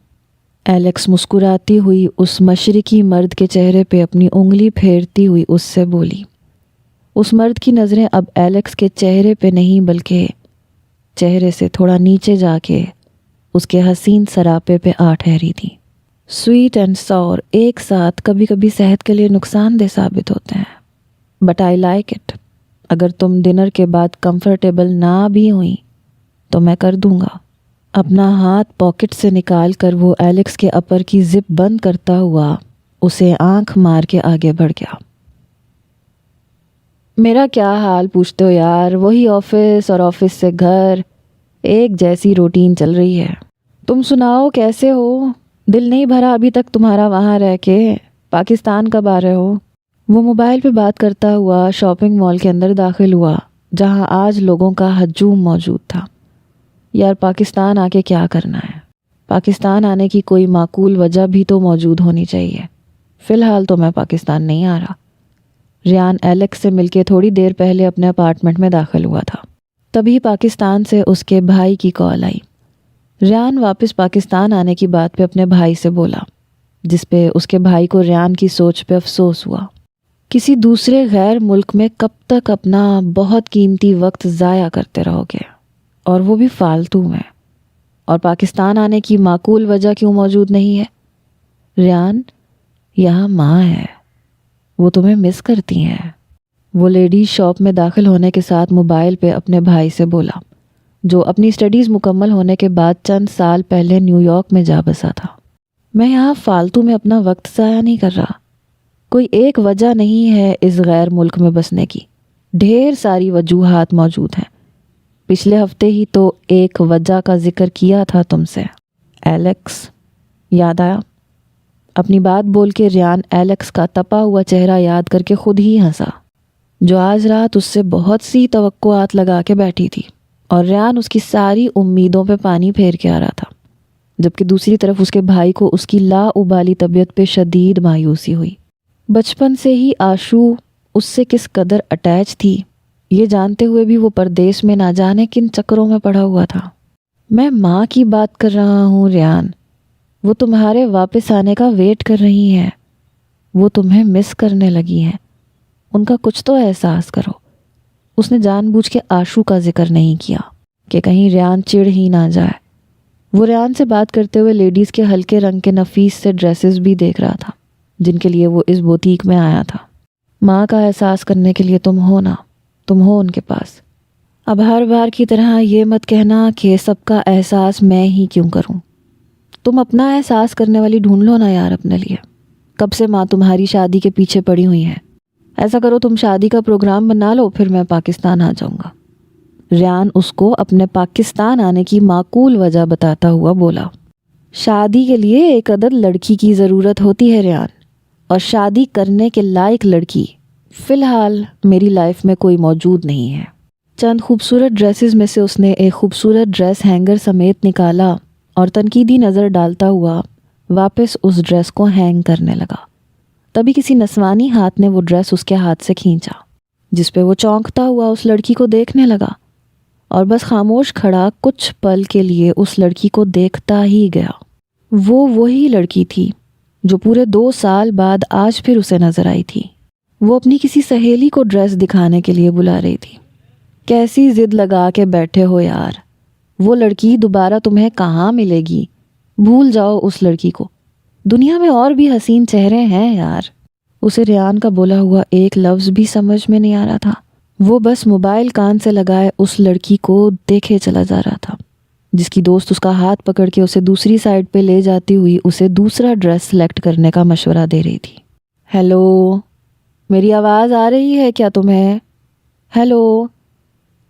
ایلیکس مسکراتی ہوئی اس مشرقی مرد کے چہرے پہ اپنی انگلی پھیرتی ہوئی اس سے بولی۔ اس مرد کی نظریں اب ایلیکس کے چہرے پہ نہیں بلکہ چہرے سے تھوڑا نیچے جا کے اس کے حسین سراپے پہ آ ٹھہری تھی۔ سویٹ اینڈ ساور ایک ساتھ کبھی کبھی صحت کے لیے نقصان دہ ثابت ہوتے ہیں، بٹ آئی لائک اٹ۔ اگر تم ڈنر کے بعد کمفرٹیبل نہ بھی ہوئی تو میں کر دوں گا۔ اپنا ہاتھ پاکٹ سے نکال کر وہ ایلیکس کے اپر کی زپ بند کرتا ہوا اسے آنکھ مار کے آگے بڑھ گیا۔ میرا کیا حال پوچھتے ہو یار، وہی آفس اور آفس سے گھر، ایک جیسی روٹین چل رہی ہے۔ تم سناؤ کیسے ہو؟ دل نہیں بھرا ابھی تک تمہارا وہاں رہ کے؟ پاکستان کب آ رہے ہو؟ وہ موبائل پہ بات کرتا ہوا شاپنگ مال کے اندر داخل ہوا جہاں آج لوگوں کا ہجوم موجود تھا۔ یار پاکستان آ کے کیا کرنا ہے؟ پاکستان آنے کی کوئی معقول وجہ بھی تو موجود ہونی چاہیے۔ فی الحال تو میں پاکستان نہیں آ رہا۔ ریان ایلیکس سے مل کے تھوڑی دیر پہلے اپنے اپارٹمنٹ میں داخل ہوا تھا، تبھی پاکستان سے اس کے بھائی کی کال آئی۔ ریان واپس پاکستان آنے کی بات پہ اپنے بھائی سے بولا، جس پہ اس کے بھائی کو ریان کی سوچ پہ افسوس ہوا۔ کسی دوسرے غیر ملک میں کب تک اپنا بہت قیمتی وقت ضائع کرتے رہو گے، اور وہ بھی فالتو میں؟ اور پاکستان آنے کی معقول وجہ کیوں موجود نہیں ہے؟ ریان، یہاں ماں ہے، وہ تمہیں مس کرتی ہیں۔ وہ لیڈیز شاپ میں داخل ہونے کے ساتھ موبائل پہ اپنے بھائی سے بولا، جو اپنی سٹڈیز مکمل ہونے کے بعد چند سال پہلے نیو یارک میں جا بسا تھا۔ میں یہاں فالتو میں اپنا وقت ضائع نہیں کر رہا۔ کوئی ایک وجہ نہیں ہے اس غیر ملک میں بسنے کی، ڈھیر ساری وجوہات موجود ہیں۔ پچھلے ہفتے ہی تو ایک وجہ کا ذکر کیا تھا تم سے۔ ایلیکس، یاد آیا؟ اپنی بات بول کے ریان ایلیکس کا تپا ہوا چہرہ یاد کر کے خود ہی ہنسا، جو آج رات اس سے بہت سی توقعات لگا کے بیٹھی تھی، اور ریان اس کی ساری امیدوں پہ پانی پھیر کے آ رہا تھا، جبکہ دوسری طرف اس کے بھائی کو اس کی لا ابالی طبیعت پہ شدید مایوسی ہوئی۔ بچپن سے ہی آشو اس سے کس قدر اٹیچ تھی، یہ جانتے ہوئے بھی وہ پردیس میں نہ جانے کن چکروں میں پڑا ہوا تھا۔ میں ماں کی بات کر رہا ہوں ریان، وہ تمہارے واپس آنے کا ویٹ کر رہی ہیں، وہ تمہیں مس کرنے لگی ہیں، ان کا کچھ تو احساس کرو۔ اس نے جان بوجھ کے آشو کا ذکر نہیں کیا کہ کہیں ریان چڑ ہی نہ جائے۔ وہ ریان سے بات کرتے ہوئے لیڈیز کے ہلکے رنگ کے نفیس سے ڈریسز بھی دیکھ رہا تھا جن کے لیے وہ اس بوتیک میں آیا تھا۔ ماں کا احساس کرنے کے لیے تم ہو نا، تم ہو ان کے پاس۔ اب ہر بار کی طرح یہ مت کہنا کہ سب کا احساس میں ہی کیوں کروں۔ تم اپنا احساس کرنے والی ڈھونڈ لو نا یار اپنے لیے۔ کب سے ماں تمہاری شادی کے پیچھے پڑی ہوئی ہیں۔ ایسا کرو تم شادی کا پروگرام بنا لو، پھر میں پاکستان آ جاؤں گا۔ ریان اس کو اپنے پاکستان آنے کی معقول وجہ بتاتا ہوا بولا۔ شادی کے لیے ایک عدد لڑکی کی ضرورت ہوتی ہے ریان، اور شادی کرنے کے لائق لڑکی فی الحال میری لائف میں کوئی موجود نہیں ہے۔ چند خوبصورت ڈریسز میں سے اس نے ایک خوبصورت ڈریس ہینگر سمیت نکالا اور تنقیدی نظر ڈالتا ہوا واپس اس ڈریس کو ہینگ کرنے لگا۔ تبھی کسی نسوانی ہاتھ نے وہ ڈریس اس کے ہاتھ سے کھینچا، جس پہ وہ چونکتا ہوا اس لڑکی کو دیکھنے لگا اور بس خاموش کھڑا کچھ پل کے لیے اس لڑکی کو دیکھتا ہی گیا۔ وہ وہی لڑکی تھی جو پورے 2 سال بعد آج پھر اسے نظر آئی تھی۔ وہ اپنی کسی سہیلی کو ڈریس دکھانے کے لیے بلا رہی تھی۔ کیسی ضد لگا کے بیٹھے ہو یار، وہ لڑکی دوبارہ تمہیں کہاں ملے گی؟ بھول جاؤ اس لڑکی کو، دنیا میں اور بھی حسین چہرے ہیں یار۔ اسے ریان کا بولا ہوا ایک لفظ بھی سمجھ میں نہیں آ رہا تھا۔ وہ بس موبائل کان سے لگائے اس لڑکی کو دیکھے چلا جا رہا تھا جس کی دوست اس کا ہاتھ پکڑ کے اسے دوسری سائڈ پہ لے جاتی ہوئی اسے دوسرا ڈریس سلیکٹ کرنے کا مشورہ دے رہی تھی۔ ہیلو، میری آواز آ رہی ہے کیا تمہیں؟ ہیلو۔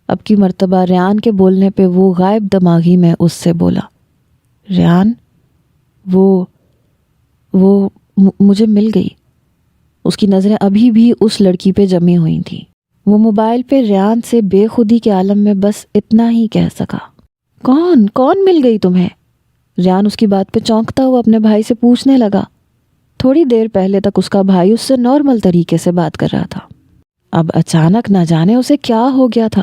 اب کی مرتبہ ریان کے بولنے پہ وہ غائب دماغی میں اس سے بولا، ریان وہ مجھے مل گئی۔ اس کی نظریں ابھی بھی اس لڑکی پہ جمی ہوئی تھیں۔ وہ موبائل پہ ریان سے بے خودی کے عالم میں بس اتنا ہی کہہ سکا، کون مل گئی تمہیں؟ ریان اس کی بات پہ چونکتا ہوا اپنے بھائی سے پوچھنے لگا۔ تھوڑی دیر پہلے تک اس کا بھائی اس سے نارمل طریقے سے بات کر رہا تھا، اب اچانک نہ جانے اسے کیا ہو گیا تھا۔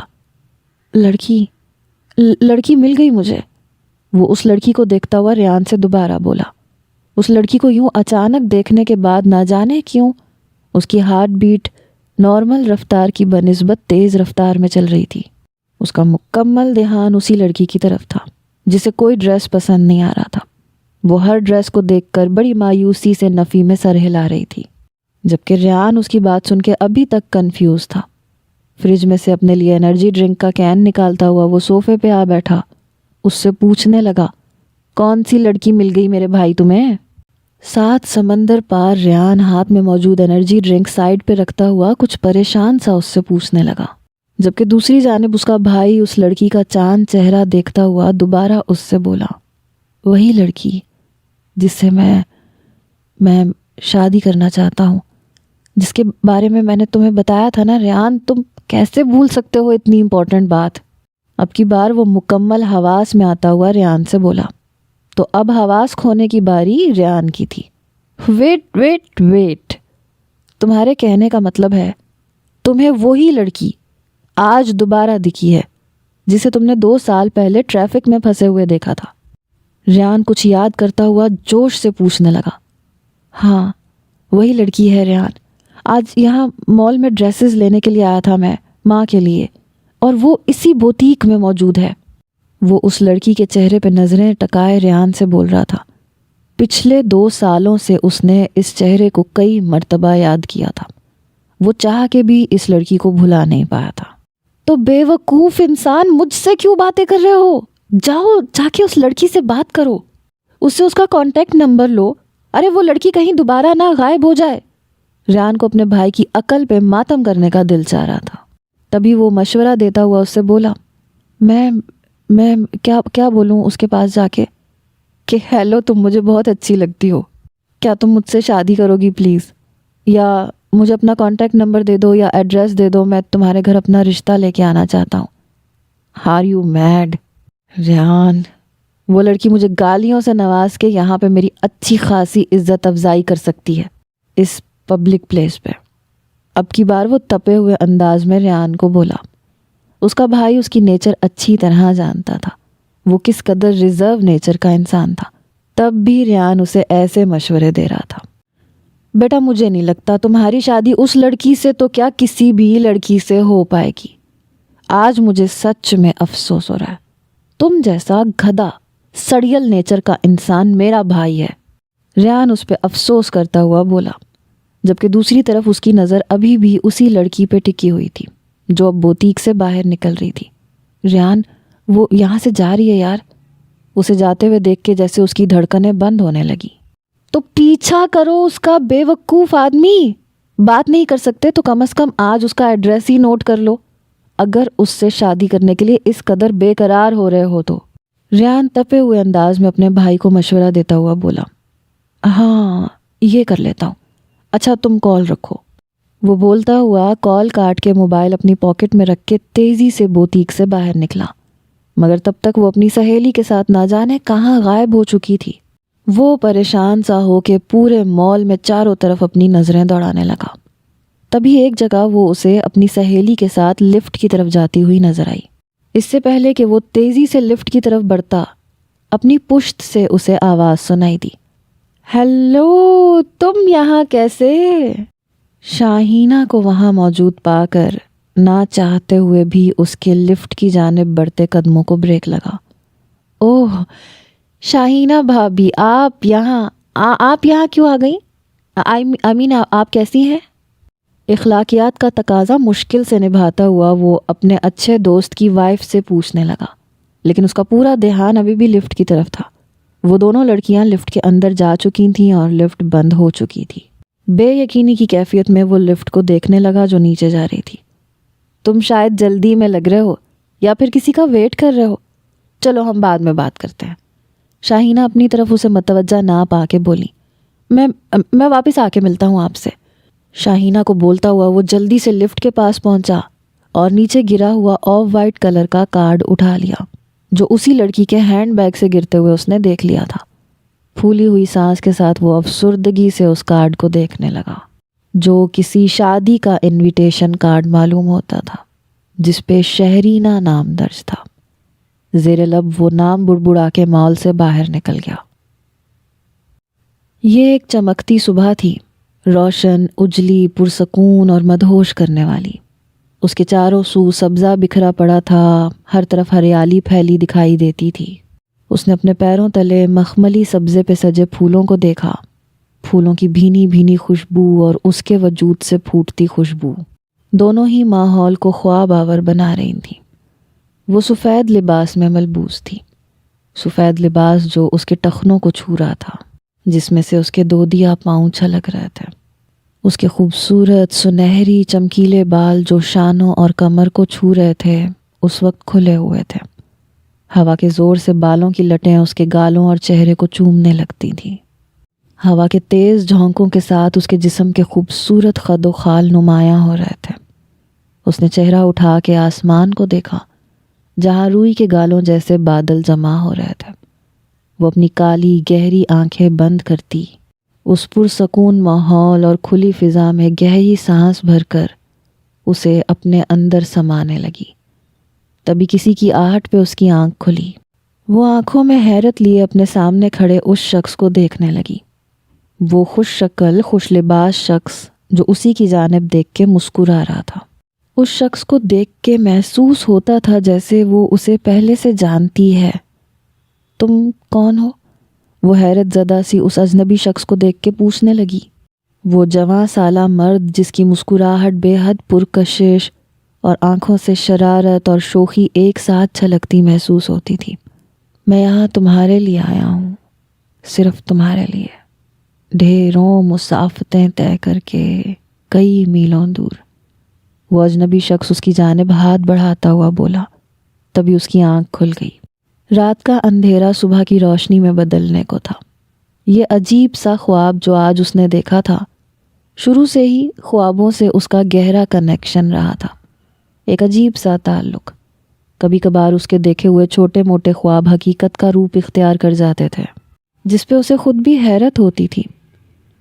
لڑکی مل گئی مجھے۔ وہ اس لڑکی کو دیکھتا ہوا ریان سے دوبارہ بولا۔ اس لڑکی کو یوں اچانک دیکھنے کے بعد نہ جانے کیوں اس کی ہارٹ بیٹ نارمل رفتار کی بنسبت تیز رفتار میں چل رہی تھی۔ اس کا مکمل دھیان اسی لڑکی کی طرف تھا جسے کوئی ڈریس پسند نہیں آ رہا تھا۔ وہ ہر ڈریس کو دیکھ کر بڑی مایوسی سے نفی میں سر ہلا رہی تھی، جبکہ ریان اس کی بات سن کے ابھی تک کنفیوز تھا۔ فریج میں سے اپنے لیے انرجی ڈرنک کا کین نکالتا ہوا وہ صوفے پہ آ بیٹھا، اس سے پوچھنے لگا، کون سی لڑکی مل گئی میرے بھائی تمہیں؟ 7 سمندر پار ریان ہاتھ میں موجود انرجی ڈرنک سائڈ پہ رکھتا ہوا کچھ پریشان سا اس سے پوچھنے لگا، جبکہ دوسری جانب اس کا بھائی اس لڑکی کا چاند چہرہ دیکھتا ہوا دوبارہ اس سے بولا، وہی لڑکی جس سے میں شادی کرنا چاہتا ہوں، جس کے بارے میں نے تمہیں بتایا تھا نا ریان، تم کیسے بھول سکتے ہو اتنی امپورٹنٹ بات؟ اب کی بار وہ مکمل حواس میں آتا ہوا ریان سے بولا۔ تو اب حواس کھونے کی باری ریان کی تھی۔ ویٹ، تمہارے کہنے کا مطلب ہے تمہیں وہی لڑکی آج دوبارہ دکھی ہے جسے تم نے 2 سال پہلے ٹریفک میں پھنسے ہوئے دیکھا تھا؟ ریان کچھ یاد کرتا ہوا جوش سے پوچھنے لگا۔ ہاں وہی لڑکی ہے ریان، آج یہاں مال میں ڈریسز لینے کے لیے آیا تھا میں ماں کے لیے، اور وہ اسی بوتیک میں موجود ہے۔ وہ اس لڑکی کے چہرے پہ نظریں ٹکائے ریان سے بول رہا تھا۔ پچھلے 2 سالوں سے اس نے اس چہرے کو کئی مرتبہ یاد کیا تھا، وہ چاہ کے بھی اس لڑکی کو بھلا نہیں پایا تھا۔ تو بے وقوف انسان، مجھ سے کیوں باتیں کر رہے ہو؟ جاؤ جا کے اس لڑکی سے بات کرو، اس سے اس کا کانٹیکٹ نمبر لو، ارے وہ لڑکی کہیں دوبارہ نہ غائب ہو جائے۔ ریان کو اپنے بھائی کی عقل پہ ماتم کرنے کا دل چاہ رہا تھا، تبھی وہ مشورہ دیتا ہوا اس سے بولا، میں کیا بولوں اس کے پاس جا کے کہ ہیلو تم مجھے بہت اچھی لگتی ہو، کیا تم مجھ سے شادی کرو گی پلیز، یا مجھے اپنا کانٹیکٹ نمبر دے دو یا ایڈریس دے دو، میں تمہارے گھر اپنا رشتہ لے کے آنا چاہتا ہوں۔ Are you mad Ryan? وہ لڑکی مجھے گالیوں سے نواز کے یہاں پہ میری اچھی خاصی عزت افزائی کر سکتی ہے اس پبلک پلیس پہ۔ اب کی بار وہ تپے ہوئے انداز میں ریان کو بولا۔ اس کا بھائی اس کی نیچر اچھی طرح جانتا تھا، وہ کس قدر ریزرو نیچر کا انسان تھا، تب بھی ریان اسے ایسے مشورے دے رہا تھا۔ بیٹا مجھے نہیں لگتا تمہاری شادی اس لڑکی سے تو کیا کسی بھی لڑکی سے ہو پائے گی. آج مجھے سچ میں افسوس ہو رہا ہے. تم جیسا گدھا سڑیل نیچر کا انسان میرا بھائی ہے. ریان اس پہ افسوس کرتا ہوا بولا، جبکہ دوسری طرف اس کی نظر ابھی بھی اسی لڑکی پہ ٹکی ہوئی تھی جو اب بوتیک سے باہر نکل رہی تھی. ریان وہ یہاں سے جا رہی ہے یار. اسے جاتے ہوئے دیکھ کے جیسے اس کی دھڑکنیں بند ہونے لگی. تو پیچھا کرو اس کا بے وقوف آدمی. بات نہیں کر سکتے تو کم از کم آج اس کا ایڈریس ہی نوٹ کر لو اگر اس سے شادی کرنے کے لیے اس قدر بے قرار ہو رہے ہو تو. ریان تپے ہوئے انداز میں اپنے بھائی کو مشورہ دیتا ہوا بولا، ہاں یہ کر لیتا ہوں. اچھا تم کال رکھو. وہ بولتا ہوا کال کاٹ کے موبائل اپنی پاکٹ میں رکھ کے تیزی سے بوتیک سے باہر نکلا، مگر تب تک وہ اپنی سہیلی کے ساتھ نہ جانے کہاں غائب ہو چکی تھی. وہ پریشان سا ہو کے پورے مال میں چاروں طرف اپنی نظریں دوڑانے لگا. تبھی ایک جگہ وہ اسے اپنی سہیلی کے ساتھ لفٹ کی طرف جاتی ہوئی نظر آئی. اس سے پہلے کہ وہ تیزی سے لفٹ کی طرف بڑھتا، اپنی پشت سے اسے آواز سنائی دی، ہیلو تم یہاں کیسے؟ شاہینہ کو وہاں موجود پا کر نہ چاہتے ہوئے بھی اس کے لفٹ کی جانب بڑھتے قدموں کو بریک لگا. اوہ شاہینہ بھابی، آپ یہاں کیوں آ گئیں؟ آئی آپ کیسی ہیں؟ اخلاقیات کا تقاضا مشکل سے نبھاتا ہوا وہ اپنے اچھے دوست کی وائف سے پوچھنے لگا، لیکن اس کا پورا دھیان ابھی بھی لفٹ کی طرف تھا. وہ دونوں لڑکیاں لفٹ کے اندر جا چکی تھیں اور لفٹ بند ہو چکی تھی. بے یقینی کی کیفیت میں وہ لفٹ کو دیکھنے لگا جو نیچے جا رہی تھی. تم شاید جلدی میں لگ رہے ہو یا پھر کسی کا ویٹ کر رہے ہو. چلو ہم بعد میں بات کرتے ہیں. شاہینہ اپنی طرف اسے متوجہ نہ پا کے بولی، میں واپس آ کے ملتا ہوں آپ سے. شاہینہ کو بولتا ہوا وہ جلدی سے لفٹ کے پاس پہنچا اور نیچے گرا ہوا آف وائٹ کلر کا کارڈ اٹھا لیا جو اسی لڑکی کے ہینڈ بیگ سے گرتے ہوئے اس نے دیکھ لیا تھا. پھولی ہوئی سانس کے ساتھ وہ افسردگی سے اس کارڈ کو دیکھنے لگا جو کسی شادی کا انویٹیشن کارڈ معلوم ہوتا تھا جس پہ شہرینہ نام درج تھا. زیر لب وہ نام بڑبڑا کے مال سے باہر نکل گیا. یہ ایک چمکتی صبح تھی، روشن، اجلی، پرسکون اور مدہوش کرنے والی. اس کے چاروں سو سبزہ بکھرا پڑا تھا، ہر طرف ہریالی پھیلی دکھائی دیتی تھی. اس نے اپنے پیروں تلے مخملی سبزے پہ سجے پھولوں کو دیکھا. پھولوں کی بھینی بھینی خوشبو اور اس کے وجود سے پھوٹتی خوشبو دونوں ہی ماحول کو خواب آور بنا رہی تھیں. وہ سفید لباس میں ملبوس تھی، سفید لباس جو اس کے ٹخنوں کو چھو رہا تھا، جس میں سے اس کے دودیا پاؤں چھلک رہے تھے. اس کے خوبصورت سنہری چمکیلے بال جو شانوں اور کمر کو چھو رہے تھے اس وقت کھلے ہوئے تھے. ہوا کے زور سے بالوں کی لٹیں اس کے گالوں اور چہرے کو چومنے لگتی تھیں. ہوا کے تیز جھونکوں کے ساتھ اس کے جسم کے خوبصورت خد و خال نمایاں ہو رہے تھے. اس نے چہرہ اٹھا کے آسمان کو دیکھا جہاں روئی کے گالوں جیسے بادل جمع ہو رہے تھے. وہ اپنی کالی گہری آنکھیں بند کرتی اس پرسکون ماحول اور کھلی فضا میں گہری سانس بھر کر اسے اپنے اندر سمانے لگی. تبھی کسی کی آہٹ پہ اس کی آنکھ کھلی. وہ آنکھوں میں حیرت لیے اپنے سامنے کھڑے اس شخص کو دیکھنے لگی. وہ خوش شکل خوش لباس شخص جو اسی کی جانب دیکھ کے مسکرا رہا تھا. اس شخص کو دیکھ کے محسوس ہوتا تھا جیسے وہ اسے پہلے سے جانتی ہے. تم کون ہو؟ وہ حیرت زدہ سی اس اجنبی شخص کو دیکھ کے پوچھنے لگی. وہ جواں سالہ مرد جس کی مسکراہٹ بے حد پرکشش اور آنکھوں سے شرارت اور شوخی ایک ساتھ چھلکتی محسوس ہوتی تھی. میں یہاں تمہارے لیے آیا ہوں، صرف تمہارے لیے، ڈھیروں مسافتیں طے کر کے کئی میلوں دور. وہ اجنبی شخص اس کی جانب ہاتھ بڑھاتا ہوا بولا. تبھی اس کی آنکھ کھل گئی. رات کا اندھیرا صبح کی روشنی میں بدلنے کو تھا. یہ عجیب سا خواب جو آج اس نے دیکھا تھا، شروع سے ہی خوابوں سے اس کا گہرا کنیکشن رہا تھا. ایک عجیب سا تعلق. کبھی کبھار اس کے دیکھے ہوئے چھوٹے موٹے خواب حقیقت کا روپ اختیار کر جاتے تھے جس پہ اسے خود بھی حیرت ہوتی تھی.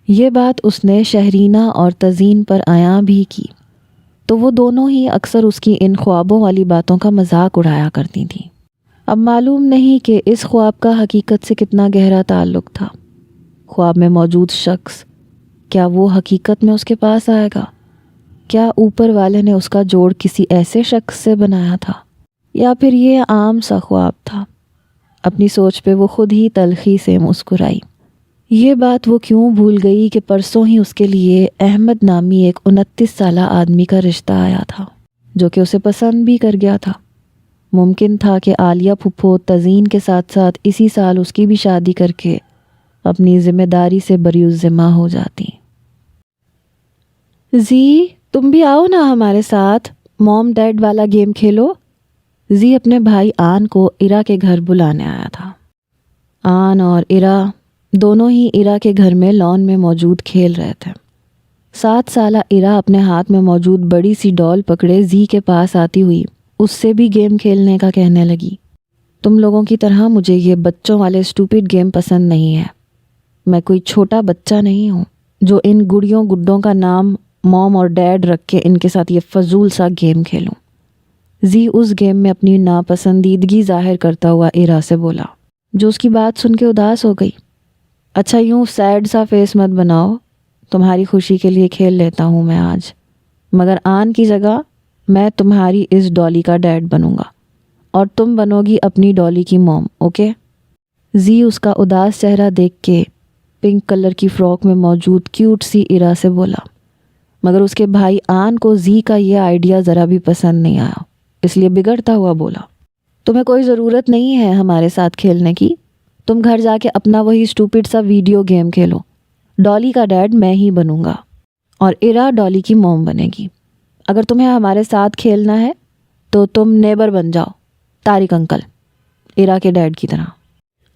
یہ بات اس نے شہرینہ اور تزین پر عیاں بھی کی تو وہ دونوں ہی اکثر اس کی ان خوابوں والی باتوں کا مذاق اڑایا کرتی تھیں. اب معلوم نہیں کہ اس خواب کا حقیقت سے کتنا گہرا تعلق تھا. خواب میں موجود شخص کیا وہ حقیقت میں اس کے پاس آئے گا؟ کیا اوپر والے نے اس کا جوڑ کسی ایسے شخص سے بنایا تھا، یا پھر یہ عام سا خواب تھا؟ اپنی سوچ پہ وہ خود ہی تلخی سے مسکرائی۔ یہ بات وہ کیوں بھول گئی کہ پرسوں ہی اس کے لیے احمد نامی ایک 29 سالہ آدمی کا رشتہ آیا تھا جو کہ اسے پسند بھی کر گیا تھا۔ ممکن تھا کہ عالیہ پھپھو تزین کے ساتھ ساتھ اسی سال اس کی بھی شادی کر کے اپنی ذمہ داری سے بری الذمہ ہو جاتی۔ زی تم بھی آؤ نا ہمارے ساتھ، موم ڈیڈ والا گیم کھیلو۔ زی اپنے بھائی آن کو ایرا کے گھر بلانے آیا تھا۔ آن اور ایرا دونوں ہی ایرا کے گھر میں لان میں موجود کھیل رہے تھے۔ 7 سالہ ایرا اپنے ہاتھ میں موجود بڑی سی ڈال پکڑے زی کے پاس آتی ہوئی اس سے بھی گیم کھیلنے کا کہنے لگی۔ تم لوگوں کی طرح مجھے یہ بچوں والے اسٹوپڈ گیم پسند نہیں ہے۔ میں کوئی چھوٹا بچہ نہیں ہوں جو ان گڑیوں گڈوں کا نام موم اور ڈیڈ رکھ کے ان کے ساتھ یہ فضول سا گیم کھیلوں۔ زی اس گیم میں اپنی ناپسندیدگی ظاہر کرتا ہوا ایرا سے بولا، جو اس کی بات سن کے اداس ہو گئی۔ اچھا یوں سیڈ سا فیس مت بناؤ، تمہاری خوشی کے لیے کھیل لیتا ہوں میں آج، مگر آن کی جگہ میں تمہاری اس ڈالی کا ڈیڈ بنوں گا اور تم بنو گی اپنی ڈالی کی موم، اوکے؟ زی اس کا اداس چہرہ دیکھ کے پنک کلر کی فراک میں موجود کیوٹ سی ایرا سے بولا، مگر اس کے بھائی آن کو زی کا یہ آئیڈیا ذرا بھی پسند نہیں آیا، اس لیے بگڑتا ہوا بولا، تمہیں کوئی ضرورت نہیں ہے ہمارے ساتھ کھیلنے کی، تم گھر جا کے اپنا وہی اسٹوپڈ سا ویڈیو گیم کھیلو، ڈالی کا ڈیڈ میں ہی بنوں گا اور ایرا ڈالی کی موم بنے گی۔ اگر تمہیں ہمارے ساتھ کھیلنا ہے تو تم نیبر بن جاؤ، طارق انکل، ایرا کے ڈیڈ کی طرح۔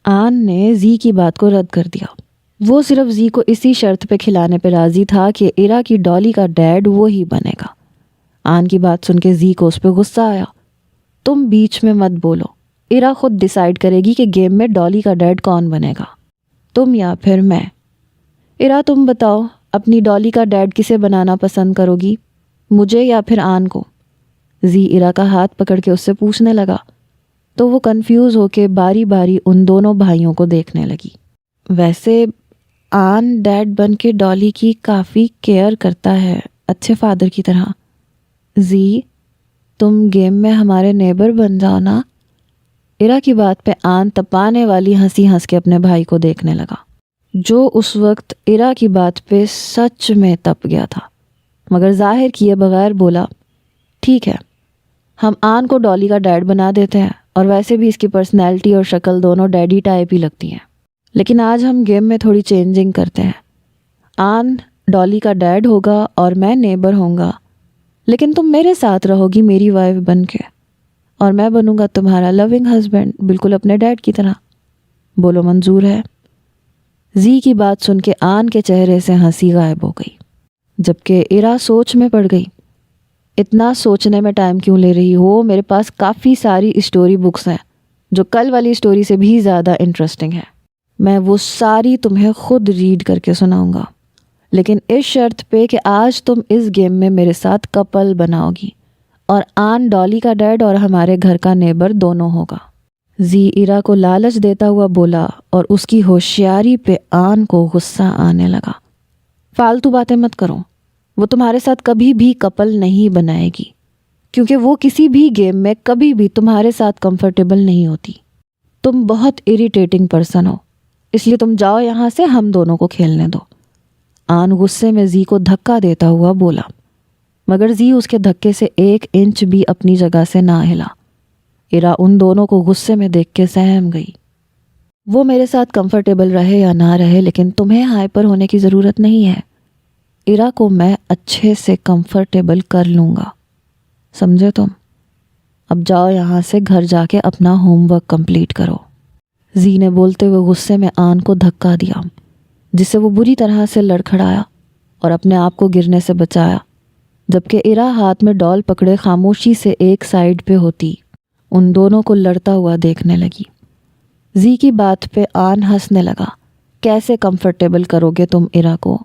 آن نے زی کی بات کو رد کر دیا۔ وہ صرف زی کو اسی شرط پہ کھلانے پہ راضی تھا کہ ایرا کی ڈالی کا ڈیڈ وہی بنے گا۔ آن کی بات سن کے زی کو اس پہ غصہ آیا۔ تم بیچ میں مت بولو، ایرا خود ڈیسائیڈ کرے گی کہ گیم میں ڈالی کا ڈیڈ کون بنے گا، تم یا پھر میں۔ ایرا تم بتاؤ اپنی ڈالی کا ڈیڈ کسے بنانا پسند کرو گی، مجھے یا پھر آن کو؟ زی ایرا کا ہاتھ پکڑ کے اس سے پوچھنے لگا تو وہ کنفیوز ہو کے باری باری ان دونوں بھائیوں کو دیکھنے لگی۔ ویسے آن ڈیڈ بن کے ڈالی کی کافی کیئر کرتا ہے، اچھے فادر کی طرح۔ زی تم گیم میں ہمارے نیبر بن جاؤ نا۔ ایرا کی بات پہ آن تپانے والی ہنسی ہنس کے اپنے بھائی کو دیکھنے لگا، جو اس وقت ایرا کی بات پہ سچ میں تپ گیا تھا، مگر ظاہر کیے بغیر بولا، ٹھیک ہے، ہم آن کو ڈالی کا ڈیڈ بنا دیتے ہیں، اور ویسے بھی اس کی پرسنالٹی اور شکل دونوں ڈیڈی ٹائپ ہی لگتی ہیں، لیکن آج ہم گیم میں تھوڑی چینجنگ کرتے ہیں۔ آن ڈالی کا ڈیڈ ہوگا اور میں نیبر ہوں گا، لیکن تم میرے ساتھ رہو گی میری وائف بن کے، اور میں بنوں گا تمہارا لونگ ہسبینڈ، بالکل اپنے ڈیڈ کی طرح۔ بولو منظور ہے؟ زی کی بات سن کے آن کے چہرے سے ہنسی غائب ہو گئی، جبکہ ایرا سوچ میں پڑ گئی۔ اتنا سوچنے میں ٹائم کیوں لے رہی ہو؟ میرے پاس کافی ساری اسٹوری بکس ہیں جو کل والی اسٹوری سے بھی زیادہ انٹرسٹنگ ہے، میں وہ ساری تمہیں خود ریڈ کر کے سناؤں گا، لیکن اس شرط پہ کہ آج تم اس گیم میں میرے ساتھ کپل بناؤ گی، اور آن ڈالی کا ڈیڈ اور ہمارے گھر کا نیبر دونوں ہوگا۔ زی ایرا کو لالچ دیتا ہوا بولا، اور اس کی ہوشیاری پہ آن کو غصہ آنے لگا۔ فالتو باتیں مت کرو، وہ تمہارے ساتھ کبھی بھی کپل نہیں بنائے گی، کیونکہ وہ کسی بھی گیم میں کبھی بھی تمہارے ساتھ کمفرٹیبل نہیں ہوتی۔ تم بہت اریٹیٹنگ پرسن ہو، اس لیے تم جاؤ یہاں سے، ہم دونوں کو کھیلنے دو۔ آن غصے میں زی کو دھکا دیتا ہوا بولا، مگر زی اس کے دھکے سے 1 انچ بھی اپنی جگہ سے نہ ہلا۔ ایرا ان دونوں کو غصے میں دیکھ کے سہم گئی۔ وہ میرے ساتھ کمفرٹیبل رہے یا نہ رہے، لیکن تمہیں ہائپر ہونے کی ضرورت نہیں ہے۔ ایرا کو میں اچھے سے کمفرٹیبل کر لوں گا، سمجھے تم؟ اب جاؤ یہاں سے، گھر جا کے اپنا ہوم ورک کمپلیٹ کرو۔ زی نے بولتے ہوئے غصے میں آن کو دھکا دیا، جس سے وہ بری طرح سے لڑکھڑایا اور اپنے آپ کو گرنے سے بچایا، جبکہ ایرا ہاتھ میں ڈال پکڑے خاموشی سے ایک سائیڈ پہ ہوتی ان دونوں کو لڑتا ہوا دیکھنے لگی۔ زی کی بات پہ آن ہنسنے لگا، کیسے کمفرٹیبل کرو گے تم ایرا کو؟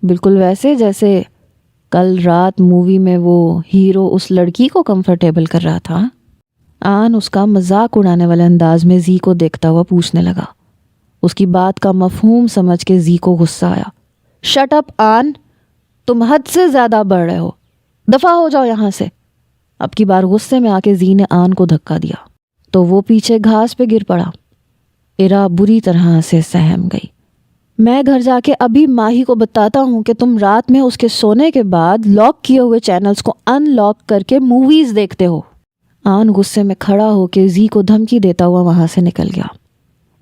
بالکل ویسے جیسے کل رات مووی میں وہ ہیرو اس لڑکی کو کمفرٹیبل کر رہا تھا۔ آن اس کا مذاق اڑانے والے انداز میں زی کو دیکھتا ہوا پوچھنے لگا۔ اس کی بات کا مفہوم سمجھ کے زی کو غصہ آیا، شٹ اپ آن, تم حد سے زیادہ بڑھ رہے ہو, دفع ہو جاؤ یہاں سے. اب کی بار غصے میں آ کے زی نے آن کو دھکا دیا تو وہ پیچھے گھاس پہ گر پڑا. ایرا بری طرح سے سہم گئی. میں گھر جا کے ابھی ماہی کو بتاتا ہوں کہ تم رات میں اس کے سونے کے بعد لاک کیے ہوئے چینلز کو ان لاک کر کے موویز دیکھتے ہو. آن غصے میں کھڑا ہو کے زی کو دھمکی دیتا ہوا وہاں سے نکل گیا,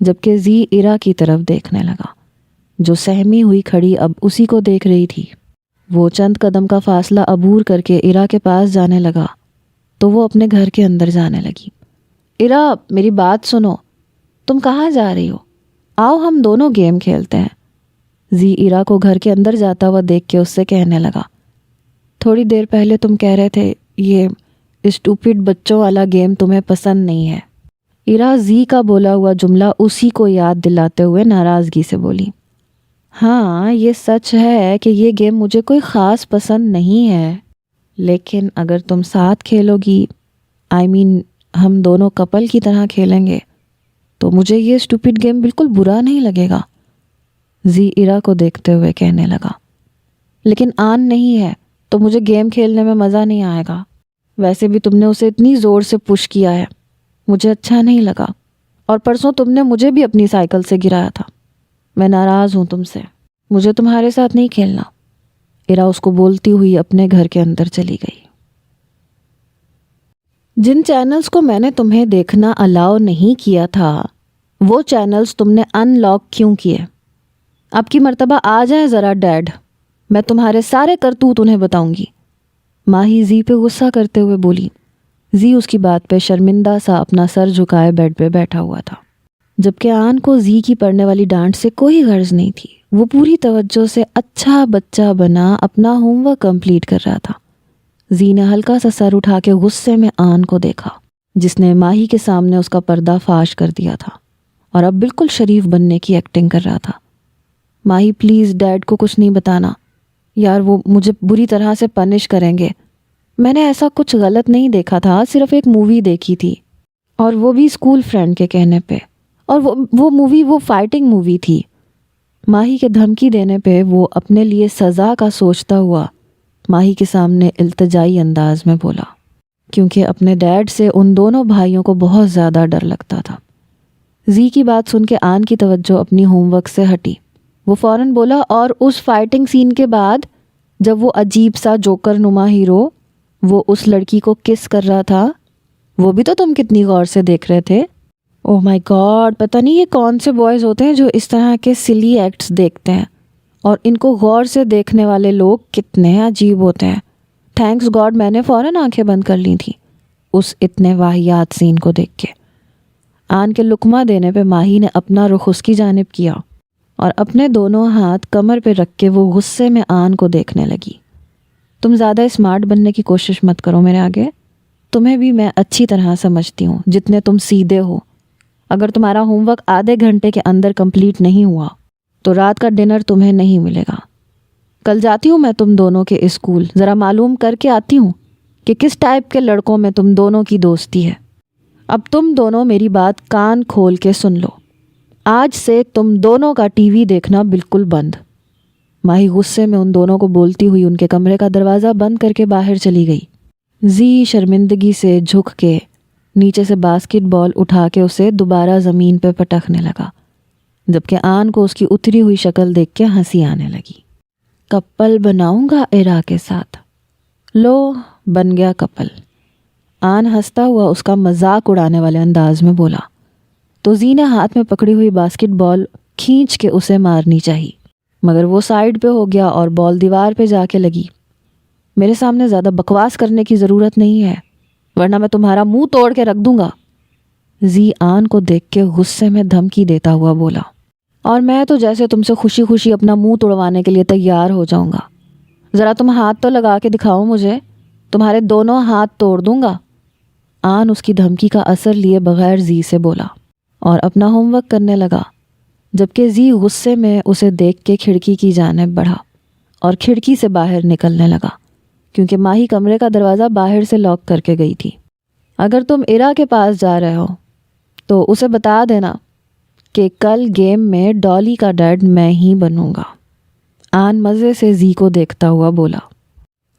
جبکہ زی ایرا کی طرف دیکھنے لگا جو سہمی ہوئی کھڑی اب اسی کو دیکھ رہی تھی. وہ چند قدم کا فاصلہ عبور کر کے ایرا کے پاس جانے لگا تو وہ اپنے گھر کے اندر جانے لگی. ایرا میری بات سنو, تم کہاں جا رہی ہو؟ آؤ ہم دونوں گیم کھیلتے ہیں. زی ایرا کو گھر کے اندر جاتا ہوا دیکھ کے اس سے کہنے لگا, تھوڑی دیر پہلے تم کہہ رہے تھے یہ اسٹوپڈ بچوں والا گیم تمہیں پسند نہیں ہے. ایرا زی کا بولا ہوا جملہ اسی کو یاد دلاتے ہوئے ناراضگی سے بولی, ہاں یہ سچ ہے کہ یہ گیم مجھے کوئی خاص پسند نہیں ہے, لیکن اگر تم ساتھ کھیلو گی, ہم دونوں کپل کی طرح کھیلیں گے, تو مجھے یہ اسٹوپڈ گیم بالکل برا نہیں لگے گا. زی ایرا کو دیکھتے ہوئے کہنے لگا, لیکن آن نہیں ہے تو مجھے گیم کھیلنے میں مزہ نہیں آئے گا. ویسے بھی تم نے اسے اتنی زور سے پش کیا ہے, مجھے اچھا نہیں لگا, اور پرسوں تم نے مجھے بھی اپنی سائیکل سے گرایا تھا. میں ناراض ہوں تم سے, مجھے تمہارے ساتھ نہیں کھیلنا. ایرا اس کو بولتی ہوئی اپنے گھر کے اندر چلی گئی. جن چینلز کو میں نے تمہیں دیکھنا الاؤ نہیں کیا تھا وہ چینلز تم نے ان لاک کیوں کیے؟ اب کی مرتبہ آ جائیں ذرا ڈیڈ, میں تمہارے سارے کرتوت انہیں بتاؤں گی. ماہی زی پہ غصہ کرتے ہوئے بولی. زی اس کی بات پہ شرمندہ سا اپنا سر جھکائے بیڈ پہ بیٹھا ہوا تھا, جبکہ آن کو زی کی پڑنے والی ڈانٹ سے کوئی غرض نہیں تھی. وہ پوری توجہ سے اچھا بچہ بنا اپنا ہوم ورک کمپلیٹ کر رہا تھا. زی نے ہلکا سا سر اٹھا کے غصے میں آن کو دیکھا, جس نے ماہی کے سامنے اس کا پردہ فاش کر دیا تھا اور اب بالکل شریف بننے کی ایکٹنگ کر رہا تھا. ماہی پلیز ڈیڈ کو کچھ نہیں بتانا یار, وہ مجھے بری طرح سے پنش کریں گے. میں نے ایسا کچھ غلط نہیں دیکھا تھا, صرف ایک مووی دیکھی تھی, اور وہ بھی اسکول فرینڈ کے کہنے پہ, اور وہ مووی وہ فائٹنگ مووی تھی. ماہی کے دھمکی دینے پہ وہ اپنے لیے سزا کا سوچتا ہوا ماہی کے سامنے التجائی انداز میں بولا, کیونکہ اپنے ڈیڈ سے ان دونوں بھائیوں کو بہت زیادہ ڈر لگتا تھا. زی کی بات سن کے آن کی توجہ اپنی ہوم ورک سے ہٹی. وہ فوراً بولا, اور اس فائٹنگ سین کے بعد جب وہ عجیب سا جوکر نما ہیرو وہ اس لڑکی کو کس کر رہا تھا, وہ بھی تو تم کتنی غور سے دیکھ رہے تھے. اوہ مائی گاڈ, پتہ نہیں یہ کون سے بوائز ہوتے ہیں جو اس طرح کے سلی ایکٹس دیکھتے ہیں, اور ان کو غور سے دیکھنے والے لوگ کتنے عجیب ہوتے ہیں. تھینکس گاڈ میں نے فوراً آنکھیں بند کر لی تھیں اس اتنے واہیات سین کو دیکھ کے. آن کے لقمہ دینے پہ ماہی نے اپنا رخ اس کی جانب کیا اور اپنے دونوں ہاتھ کمر پہ رکھ کے وہ غصے میں آن کو دیکھنے لگی. تم زیادہ اسمارٹ بننے کی کوشش مت کرو میرے آگے, تمہیں بھی میں اچھی طرح سمجھتی ہوں جتنے تم سیدھے ہو. اگر تمہارا ہوم ورک آدھے گھنٹے کے اندر کمپلیٹ نہیں ہوا تو رات کا ڈنر تمہیں نہیں ملے گا. کل جاتی ہوں میں تم دونوں کے اسکول, ذرا معلوم کر کے آتی ہوں کہ کس ٹائپ کے لڑکوں میں تم دونوں کی دوستی ہے. اب تم دونوں میری بات کان کھول کے سن لو, آج سے تم دونوں کا ٹی وی دیکھنا بالکل بند. ماہی غصے میں ان دونوں کو بولتی ہوئی ان کے کمرے کا دروازہ بند کر کے باہر چلی گئی. زی شرمندگی سے جھک کے نیچے سے باسکٹ بال اٹھا کے اسے دوبارہ زمین پہ پٹکنے لگا, جبکہ آن کو اس کی اتری ہوئی شکل دیکھ کے ہنسی آنے لگی. کپل بناؤں گا ایرا کے ساتھ, لو بن گیا کپل. آن ہنستا ہوا اس کا مذاق اڑانے والے انداز میں بولا تو زی نے ہاتھ میں پکڑی ہوئی باسکٹ بال کھینچ کے اسے مارنی چاہی, مگر وہ سائیڈ پہ ہو گیا اور بال دیوار پہ جا کے لگی. میرے سامنے زیادہ بکواس کرنے کی ضرورت نہیں ہے, ورنہ میں تمہارا منہ توڑ کے رکھ دوں گا. زی آن کو دیکھ کے غصے میں دھمکی دیتا ہوا بولا, اور میں تو جیسے تم سے خوشی خوشی اپنا منہ توڑوانے کے لیے تیار ہو جاؤں گا. ذرا تم ہاتھ تو لگا کے دکھاؤ مجھے, تمہارے دونوں ہاتھ توڑ دوں گا. آن اس کی دھمکی کا اثر لیے بغیر زی سے بولا اور اپنا ہوم ورک کرنے لگا, جبکہ زی غصے میں اسے دیکھ کے کھڑکی کی جانب بڑھا اور کھڑکی سے باہر نکلنے لگا, کیونکہ ماہی کمرے کا دروازہ باہر سے لاک کر کے گئی تھی. اگر تم ایرا کے پاس جا رہے ہو تو اسے بتا دینا کہ کل گیم میں ڈالی کا ڈیڈ میں ہی بنوں گا. آن مزے سے زی کو دیکھتا ہوا بولا،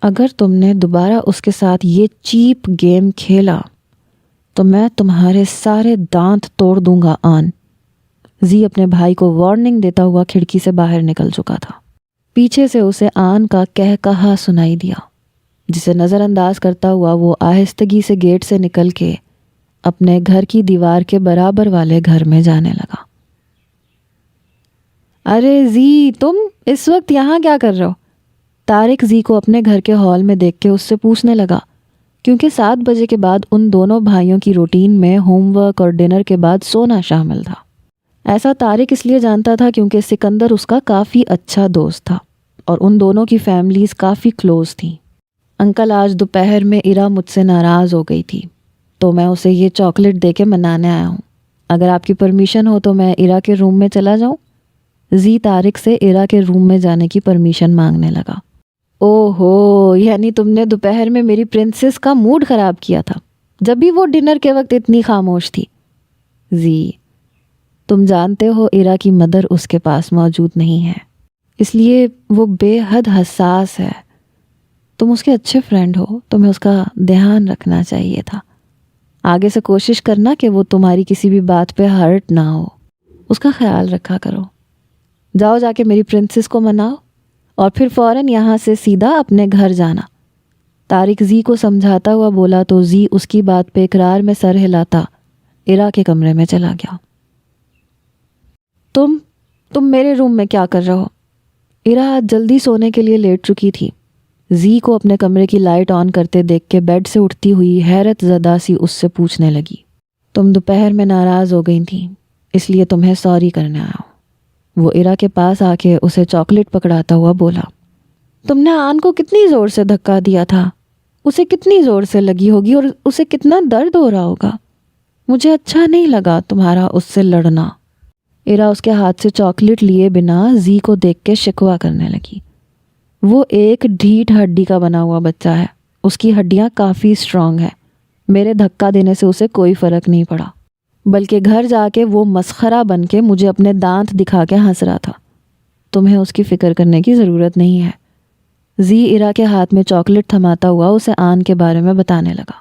اگر تم نے دوبارہ اس کے ساتھ یہ چیپ گیم کھیلا تو میں تمہارے سارے دانت توڑ دوں گا آن۔ زی اپنے بھائی کو وارننگ دیتا ہوا کھڑکی سے باہر نکل چکا تھا۔ پیچھے سے اسے آن کا کہا سنائی دیا، جسے نظر انداز کرتا ہوا وہ آہستگی سے گیٹ سے نکل کے اپنے گھر کی دیوار کے برابر والے گھر میں جانے لگا۔ ارے زی، تم اس وقت یہاں کیا کر رہے ہو؟ طارق زی کو اپنے گھر کے ہال میں دیکھ کے اس سے پوچھنے لگا، کیونکہ 7 بجے کے بعد ان دونوں بھائیوں کی روٹین میں ہوم ورک اور ڈنر کے بعد سونا شامل تھا۔ ایسا طارق اس لیے جانتا تھا کیونکہ سکندر اس کا کافی اچھا دوست تھا اور ان دونوں کی فیملیز کافی کلوز تھیں۔ انکل آج دوپہر میں ایرا مجھ سے ناراض ہو گئی تھی، تو میں اسے یہ چاکلیٹ دے کے منانے آیا ہوں۔ اگر آپ کی پرمیشن ہو تو میں ایرا کے روم میں چلا جاؤں؟ زی طارق سے ایرا کے روم میں جانے کی پرمیشن مانگنے لگا۔ او ہو، یعنی تم نے دوپہر میں میری پرنسس کا موڈ خراب کیا تھا جب بھی وہ ڈنر کے وقت اتنی خاموش تھی۔ زی، تم جانتے ہو ایرا کی مدر اس کے پاس موجود نہیں ہے، اس لیے وہ بے حد حساس ہے۔ تم اس کے اچھے فرینڈ ہو، تمہیں اس کا دھیان رکھنا چاہیے تھا۔ آگے سے کوشش کرنا کہ وہ تمہاری کسی بھی بات پہ ہرٹ نہ ہو، اس کا خیال رکھا کرو۔ جاؤ، جا کے میری پرنسس کو مناؤ اور پھر فوراً یہاں سے سیدھا اپنے گھر جانا۔ طارق زی کو سمجھاتا ہوا بولا تو زی اس کی بات پہ اقرار میں سر ہلاتا ایرا کے کمرے میں چلا گیا۔ تم میرے روم میں کیا کر رہے ہو؟ ایرا آج جلدی سونے کے لیے لیٹ چکی تھی۔ زی کو اپنے کمرے کی لائٹ آن کرتے دیکھ کے بیڈ سے اٹھتی ہوئی حیرت زدہ سی اس سے پوچھنے لگی، تم دوپہر میں ناراض ہو گئی تھی، اس لیے تمہیں سوری کرنے آیا ہوں۔ وہ ایرا کے پاس آ کے اسے چاکلیٹ پکڑاتا ہوا بولا، تم نے آن کو کتنی زور سے دھکا دیا تھا، اسے کتنی زور سے لگی ہوگی اور اسے کتنا درد ہو رہا ہوگا۔ مجھے اچھا نہیں لگا تمہارا اس سے لڑنا۔ ایرا اس کے ہاتھ سے چاکلیٹ لیے بنا زی کو دیکھ کے شکوہ کرنے لگی۔ وہ ایک ڈھیٹ ہڈی کا بنا ہوا بچہ ہے، اس کی ہڈیاں کافی اسٹرانگ ہیں۔ میرے دھکا دینے سے اسے کوئی فرق نہیں پڑا، بلکہ گھر جا کے وہ مسخرہ بن کے مجھے اپنے دانت دکھا کے ہنس رہا تھا۔ تمہیں اس کی فکر کرنے کی ضرورت نہیں ہے۔ زی ایرا کے ہاتھ میں چاکلیٹ تھماتا ہوا اسے آن کے بارے میں بتانے لگا،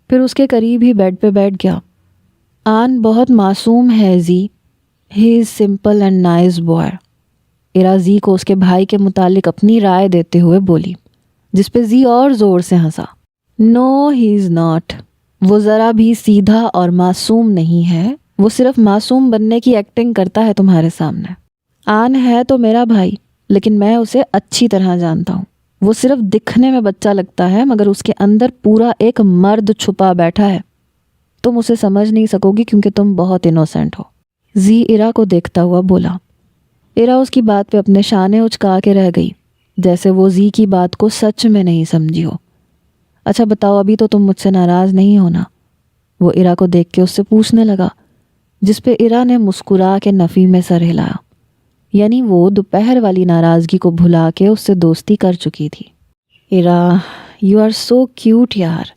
پھر اس کے قریب ہی بیڈ پہ بیٹھ گیا۔ آن بہت معصوم ہے زی، he is simple and nice boy. ایرا زی کو اس کے بھائی کے متعلق اپنی رائے دیتے ہوئے بولی، جس پہ زی اور زور سے ہنسا۔ نو ہی از ناٹ، وہ ذرا بھی سیدھا اور معصوم نہیں ہے، وہ صرف معصوم بننے کی ایکٹنگ کرتا ہے تمہارے سامنے۔ آن ہے تو میرا بھائی، لیکن میں اسے اچھی طرح جانتا ہوں۔ وہ صرف دکھنے میں بچہ لگتا ہے مگر اس کے اندر پورا ایک مرد چھپا بیٹھا ہے۔ تم اسے سمجھ نہیں سکو گی کیونکہ تم بہت انوسینٹ ہو۔ زی ایرا کو دیکھتا ہوا بولا۔ ایرا اس کی بات پہ اپنے شانے اچکا کے رہ گئی، جیسے وہ زی کی بات کو سچ میں نہیں سمجھی ہو۔ اچھا بتاؤ، ابھی تو تم مجھ سے ناراض نہیں ہونا؟ وہ ایرا کو دیکھ کے اس سے پوچھنے لگا، جس پہ ایرا نے مسکرا کے نفی میں سر ہلایا، یعنی وہ دوپہر والی ناراضگی کو بھلا کے اس سے دوستی کر چکی تھی۔ ایرا، یو آر سو کیوٹ یار۔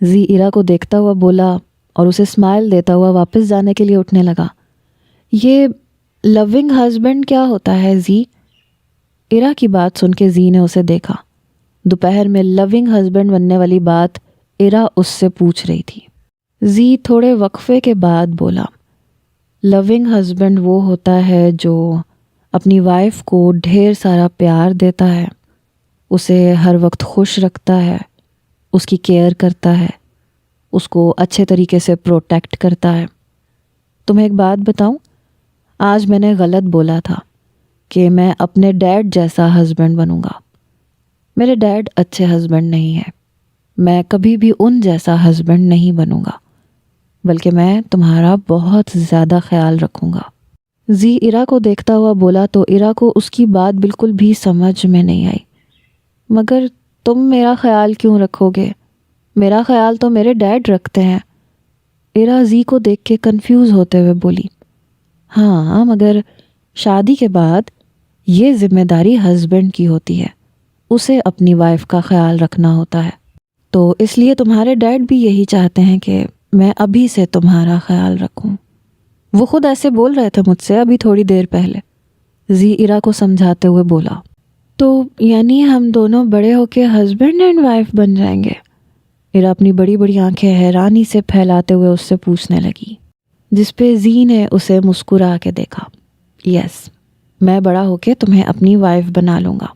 زی ایرا کو دیکھتا ہوا بولا اور اسے اسمائل دیتا ہوا واپس جانے کے لیے اٹھنے لگا۔ یہ لونگ ہسبینڈ کیا ہوتا ہے زی؟ ایرا کی بات سن کے زی نے اسے دیکھا۔ دوپہر میں لونگ ہسبینڈ بننے والی بات ایرا اس سے پوچھ رہی تھی۔ زی تھوڑے وقفے کے بعد بولا، لونگ ہسبینڈ وہ ہوتا ہے جو اپنی وائف کو ڈھیر سارا پیار دیتا ہے، اسے ہر وقت خوش رکھتا ہے، اس کی کیئر کرتا ہے، اس کو اچھے طریقے سے پروٹیکٹ کرتا ہے۔ تمہیں ایک بات بتاؤں، آج میں نے غلط بولا تھا کہ میں اپنے ڈیڈ جیسا ہسبینڈ بنوں گا۔ میرے ڈیڈ اچھے ہسبینڈ نہیں ہیں، میں کبھی بھی ان جیسا ہسبینڈ نہیں بنوں گا، بلکہ میں تمہارا بہت زیادہ خیال رکھوں گا۔ زی ایرا کو دیکھتا ہوا بولا تو ایرا کو اس کی بات بالکل بھی سمجھ میں نہیں آئی۔ مگر تم میرا خیال کیوں رکھو گے؟ میرا خیال تو میرے ڈیڈ رکھتے ہیں۔ ایرا زی کو دیکھ کے کنفیوز ہوتے ہوئے بولی، ہاں مگر شادی کے بعد یہ ذمہ داری ہسبینڈ کی ہوتی ہے، اسے اپنی وائف کا خیال رکھنا ہوتا ہے، تو اس لیے تمہارے ڈیڈ بھی یہی چاہتے ہیں کہ میں ابھی سے تمہارا خیال رکھوں۔ وہ خود ایسے بول رہے تھے مجھ سے ابھی تھوڑی دیر پہلے۔ زی ایرا کو سمجھاتے ہوئے بولا۔ تو یعنی ہم دونوں بڑے ہو کے ہسبینڈ اینڈ وائف بن جائیں گے؟ ایرا اپنی بڑی بڑی آنکھیں حیرانی سے پھیلاتے ہوئے اس سے پوچھنے لگی، جس پہ زی نے اسے مسکرا کے دیکھا۔ یس، میں بڑا ہو کے تمہیں اپنی وائف بنا لوں گا،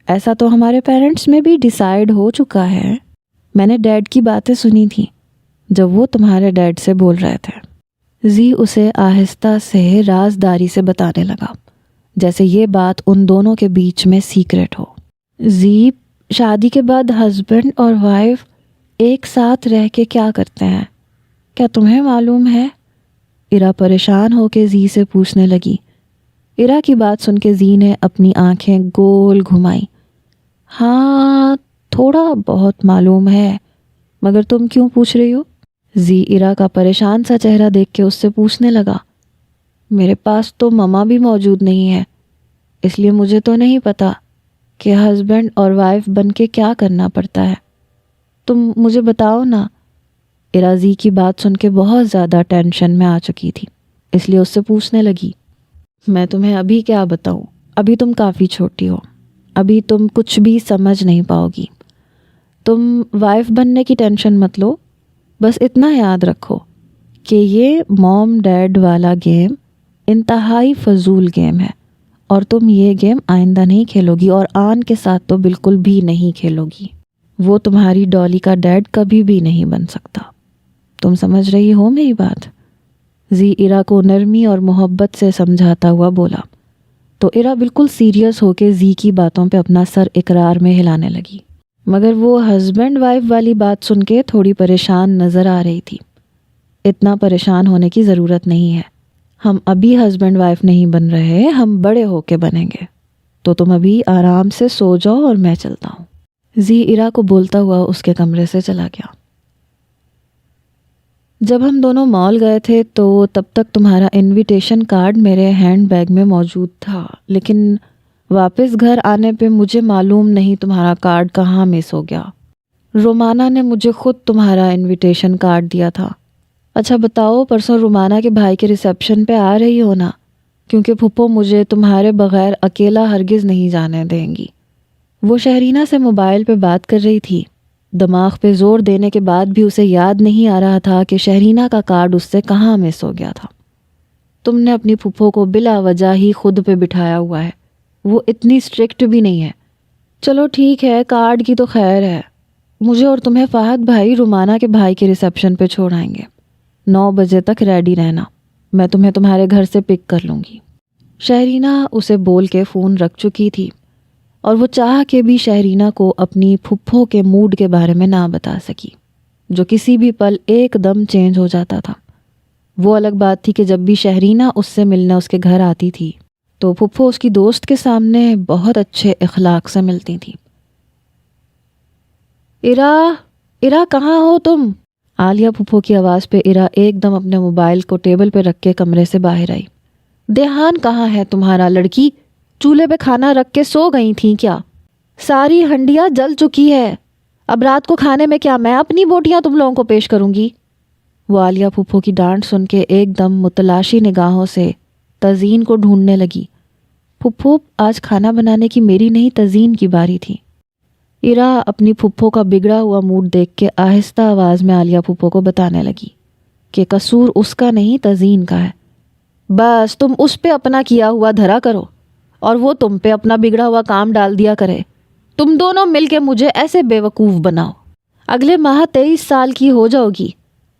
ایسا تو ہمارے پیرنٹس میں بھی ڈیسائیڈ ہو چکا ہے۔ میں نے ڈیڈ کی باتیں سنی تھیں جب وہ تمہارے ڈیڈ سے بول رہے تھے۔ زی اسے آہستہ سے رازداری سے بتانے لگا، جیسے یہ بات ان دونوں کے بیچ میں سیکرٹ ہو۔ زی، شادی کے بعد ہسبینڈ اور وائف ایک ساتھ رہ کے کیا کرتے ہیں، کیا تمہیں معلوم ہے؟ ایرا پریشان ہو کے زی سے پوچھنے لگی۔ ایرا کی بات سن کے زی نے اپنی آنکھیں گول گھمائیں۔ ہاں، تھوڑا بہت معلوم ہے، مگر تم کیوں پوچھ رہی ہو؟ زی ایرا کا پریشان سا چہرہ دیکھ کے اس سے پوچھنے لگا۔ میرے پاس تو مما بھی موجود نہیں ہے، اس لیے مجھے تو نہیں پتا کہ ہسبینڈ اور وائف بن کے کیا کرنا پڑتا ہے، تم مجھے بتاؤ نا۔ ایرا زی کی بات سن کے بہت زیادہ ٹینشن میں آ چکی تھی، اس لیے اس سے پوچھنے لگی، میں تمہیں ابھی کیا بتاؤں، ابھی تم کافی چھوٹی ہو، ابھی تم کچھ بھی سمجھ نہیں پاؤ گی۔ تم وائف بننے کی ٹینشن مت لو، بس اتنا یاد رکھو کہ یہ موم ڈیڈ والا گیم انتہائی فضول گیم ہے، اور تم یہ گیم آئندہ نہیں کھیلو گی، اور آن کے ساتھ تو بالکل بھی نہیں کھیلو گی۔ وہ تمہاری ڈالی کا ڈیڈ کبھی بھی نہیں بن سکتا۔ تم سمجھ رہی ہو میری بات؟ زی ایرا کو نرمی اور محبت سے سمجھاتا ہوا بولا، تو ایرا بالکل سیریس ہو کے زی کی باتوں پہ اپنا سر اقرار میں ہلانے لگی، مگر وہ ہسبینڈ وائف والی بات سن کے تھوڑی پریشان نظر آ رہی تھی۔ اتنا پریشان ہونے کی ضرورت نہیں ہے، ہم ابھی ہسبینڈ وائف نہیں بن رہے، ہم بڑے ہو کے بنیں گے، تو تم ابھی آرام سے سو جاؤ اور میں چلتا ہوں۔ زی ایرا کو بولتا ہوا اس کے کمرے سے چلا گیا۔ جب ہم دونوں مال گئے تھے تو تب تک تمہارا انویٹیشن کارڈ میرے ہینڈ بیگ میں موجود تھا، لیکن واپس گھر آنے پہ مجھے معلوم نہیں تمہارا کارڈ کہاں مس ہو گیا۔ رومانہ نے مجھے خود تمہارا انویٹیشن کارڈ دیا تھا۔ اچھا بتاؤ، پرسوں رومانہ کے بھائی کے ریسیپشن پہ آ رہی ہو نا؟ کیونکہ پھپھو مجھے تمہارے بغیر اکیلا ہرگز نہیں جانے دیں گی۔ وہ شہرینہ سے موبائل پہ بات کر رہی تھی، دماغ پہ زور دینے کے بعد بھی اسے یاد نہیں آ رہا تھا کہ شہرینہ کا کارڈ اس سے کہاں مس ہو گیا تھا۔ تم نے اپنی پھپھو کو بلا وجہ ہی خود پہ بٹھایا ہوا ہے، وہ اتنی اسٹرکٹ بھی نہیں ہے۔ چلو ٹھیک ہے، کارڈ کی تو خیر ہے، مجھے اور تمہیں فہد بھائی رومانہ کے بھائی کے ریسیپشن پہ چھوڑ آئیں گے۔ 9 بجے تک ریڈی رہنا، میں تمہیں تمہارے گھر سے پک کر لوں گی۔ شہرینہ اسے بول کے فون رکھ چکی تھی، اور وہ چاہ کے بھی شہرینہ کو اپنی پھپھو کے موڈ کے بارے میں نہ بتا سکی، جو کسی بھی پل ایک دم چینج ہو جاتا تھا۔ وہ الگ بات تھی کہ جب بھی شہرینہ اس سے ملنے اس کے گھر آتی تھی تو پھپھو اس کی دوست کے سامنے بہت اچھے اخلاق سے ملتی تھی۔ ایرا کہاں ہو تم؟ عالیہ پھپھو کی آواز پہ ایرا ایک دم اپنے موبائل کو ٹیبل پہ رکھ کے کمرے سے باہر آئی۔ دیہان کہاں ہے تمہارا لڑکی؟ چولہے پہ کھانا رکھ کے سو گئی تھیں کیا؟ ساری ہنڈیاں جل چکی ہے، اب رات کو کھانے میں کیا میں اپنی بوٹیاں تم لوگوں کو پیش کروں گی؟ وہ عالیہ پھپھو کی ڈانٹ سن کے ایک دم متلاشی نگاہوں سے تزین کو ڈھونڈنے لگی۔ پھپھو، آج کھانا بنانے کی میری نہیں تزین کی باری تھی۔ ایرا اپنی پھپھو کا بگڑا ہوا موڈ دیکھ کے آہستہ آواز میں عالیہ پھپھو کو بتانے لگی کہ قصور اس کا نہیں تزین کا ہے، بس تم اس پہ اپنا کیا ہوا دھرا کرو اور وہ تم پہ اپنا بگڑا ہوا کام ڈال دیا کرے۔ تم دونوں مل کے مجھے ایسے بے وقوف بناؤ۔ اگلے ماہ 23 سال کی ہو جاؤ گی،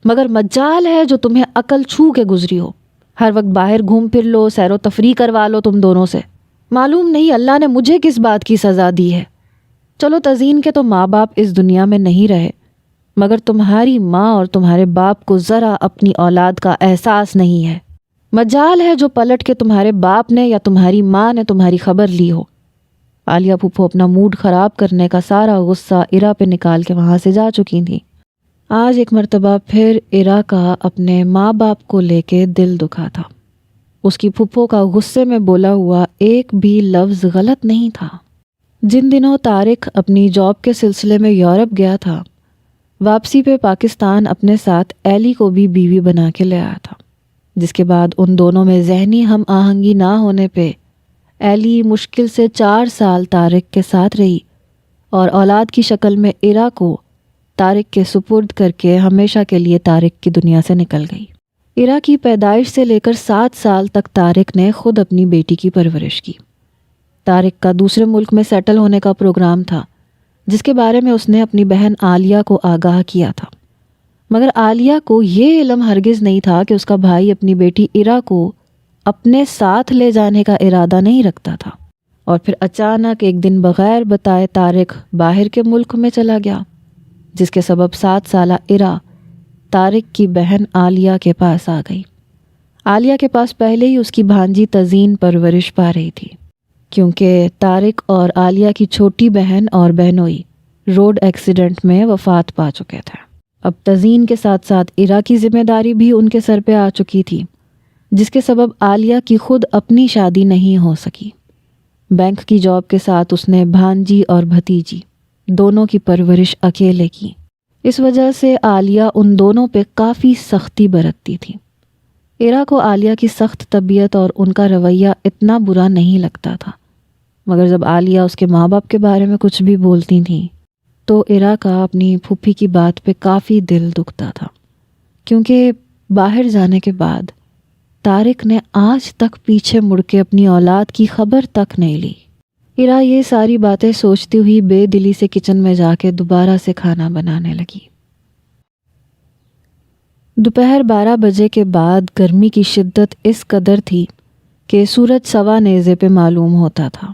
مگر مجال ہے جو تمہیں عقل چھو کے گزری ہو۔ ہر وقت باہر گھوم پھر لو، سیر و تفریح کروا لو تم دونوں سے۔ معلوم نہیں اللہ نے مجھے کس بات کی سزا دی ہے۔ چلو تزین کے تو ماں باپ اس دنیا میں نہیں رہے، مگر تمہاری ماں اور تمہارے باپ کو ذرا اپنی اولاد کا احساس نہیں ہے۔ مجال ہے جو پلٹ کے تمہارے باپ نے یا تمہاری ماں نے تمہاری خبر لی ہو۔ عالیہ پھپھو اپنا موڈ خراب کرنے کا سارا غصہ ایرا پہ نکال کے وہاں سے جا چکی تھی۔ آج ایک مرتبہ پھر ایرا کا اپنے ماں باپ کو لے کے دل دکھا تھا۔ اس کی پھپھو کا غصے میں بولا ہوا ایک بھی لفظ غلط نہیں تھا۔ جن دنوں طارق اپنی جاب کے سلسلے میں یورپ گیا تھا، واپسی پہ پاکستان اپنے ساتھ ایلی کو بھی بیوی بنا کے لے آیا تھا، جس کے بعد ان دونوں میں ذہنی ہم آہنگی نہ ہونے پہ ایلی مشکل سے 4 سال طارق کے ساتھ رہی اور اولاد کی شکل میں ایرا کو طارق کے سپرد کر کے ہمیشہ کے لیے طارق کی دنیا سے نکل گئی۔ ایرا کی پیدائش سے لے کر 7 سال تک طارق نے خود اپنی بیٹی کی پرورش کی۔ طارق کا دوسرے ملک میں سیٹل ہونے کا پروگرام تھا، جس کے بارے میں اس نے اپنی بہن عالیہ کو آگاہ کیا تھا، مگر عالیہ کو یہ علم ہرگز نہیں تھا کہ اس کا بھائی اپنی بیٹی ایرا کو اپنے ساتھ لے جانے کا ارادہ نہیں رکھتا تھا۔ اور پھر اچانک ایک دن بغیر بتائے طارق باہر کے ملک میں چلا گیا، جس کے سبب 7 سالہ ایرا طارق کی بہن عالیہ کے پاس آ گئی۔ عالیہ کے پاس پہلے ہی اس کی بھانجی تزین پرورش پا رہی تھی، کیونکہ طارق اور عالیہ کی چھوٹی بہن اور بہنوئی روڈ ایکسیڈنٹ میں وفات پا چکے تھے۔ اب تزین کے ساتھ ساتھ ایرا کی ذمہ داری بھی ان کے سر پہ آ چکی تھی، جس کے سبب عالیہ کی خود اپنی شادی نہیں ہو سکی۔ بینک کی جاب کے ساتھ اس نے بھانجی اور بھتیجی دونوں کی پرورش اکیلے کی۔ اس وجہ سے عالیہ ان دونوں پہ کافی سختی برتتی تھی۔ ایرا کو عالیہ کی سخت طبیعت اور ان کا رویہ اتنا برا نہیں لگتا تھا، مگر جب عالیہ اس کے ماں باپ کے بارے میں کچھ بھی بولتی تھیں تو ایرا کا اپنی پھوپھی کی بات پہ کافی دل دکھتا تھا، کیونکہ باہر جانے کے بعد طارق نے آج تک پیچھے مڑ کے اپنی اولاد کی خبر تک نہیں لی۔ ایرا یہ ساری باتیں سوچتی ہوئی بے دلی سے کچن میں جا کے دوبارہ سے کھانا بنانے لگی۔ دوپہر 12 بجے کے بعد گرمی کی شدت اس قدر تھی کہ سورج سوا نیزے پہ معلوم ہوتا تھا۔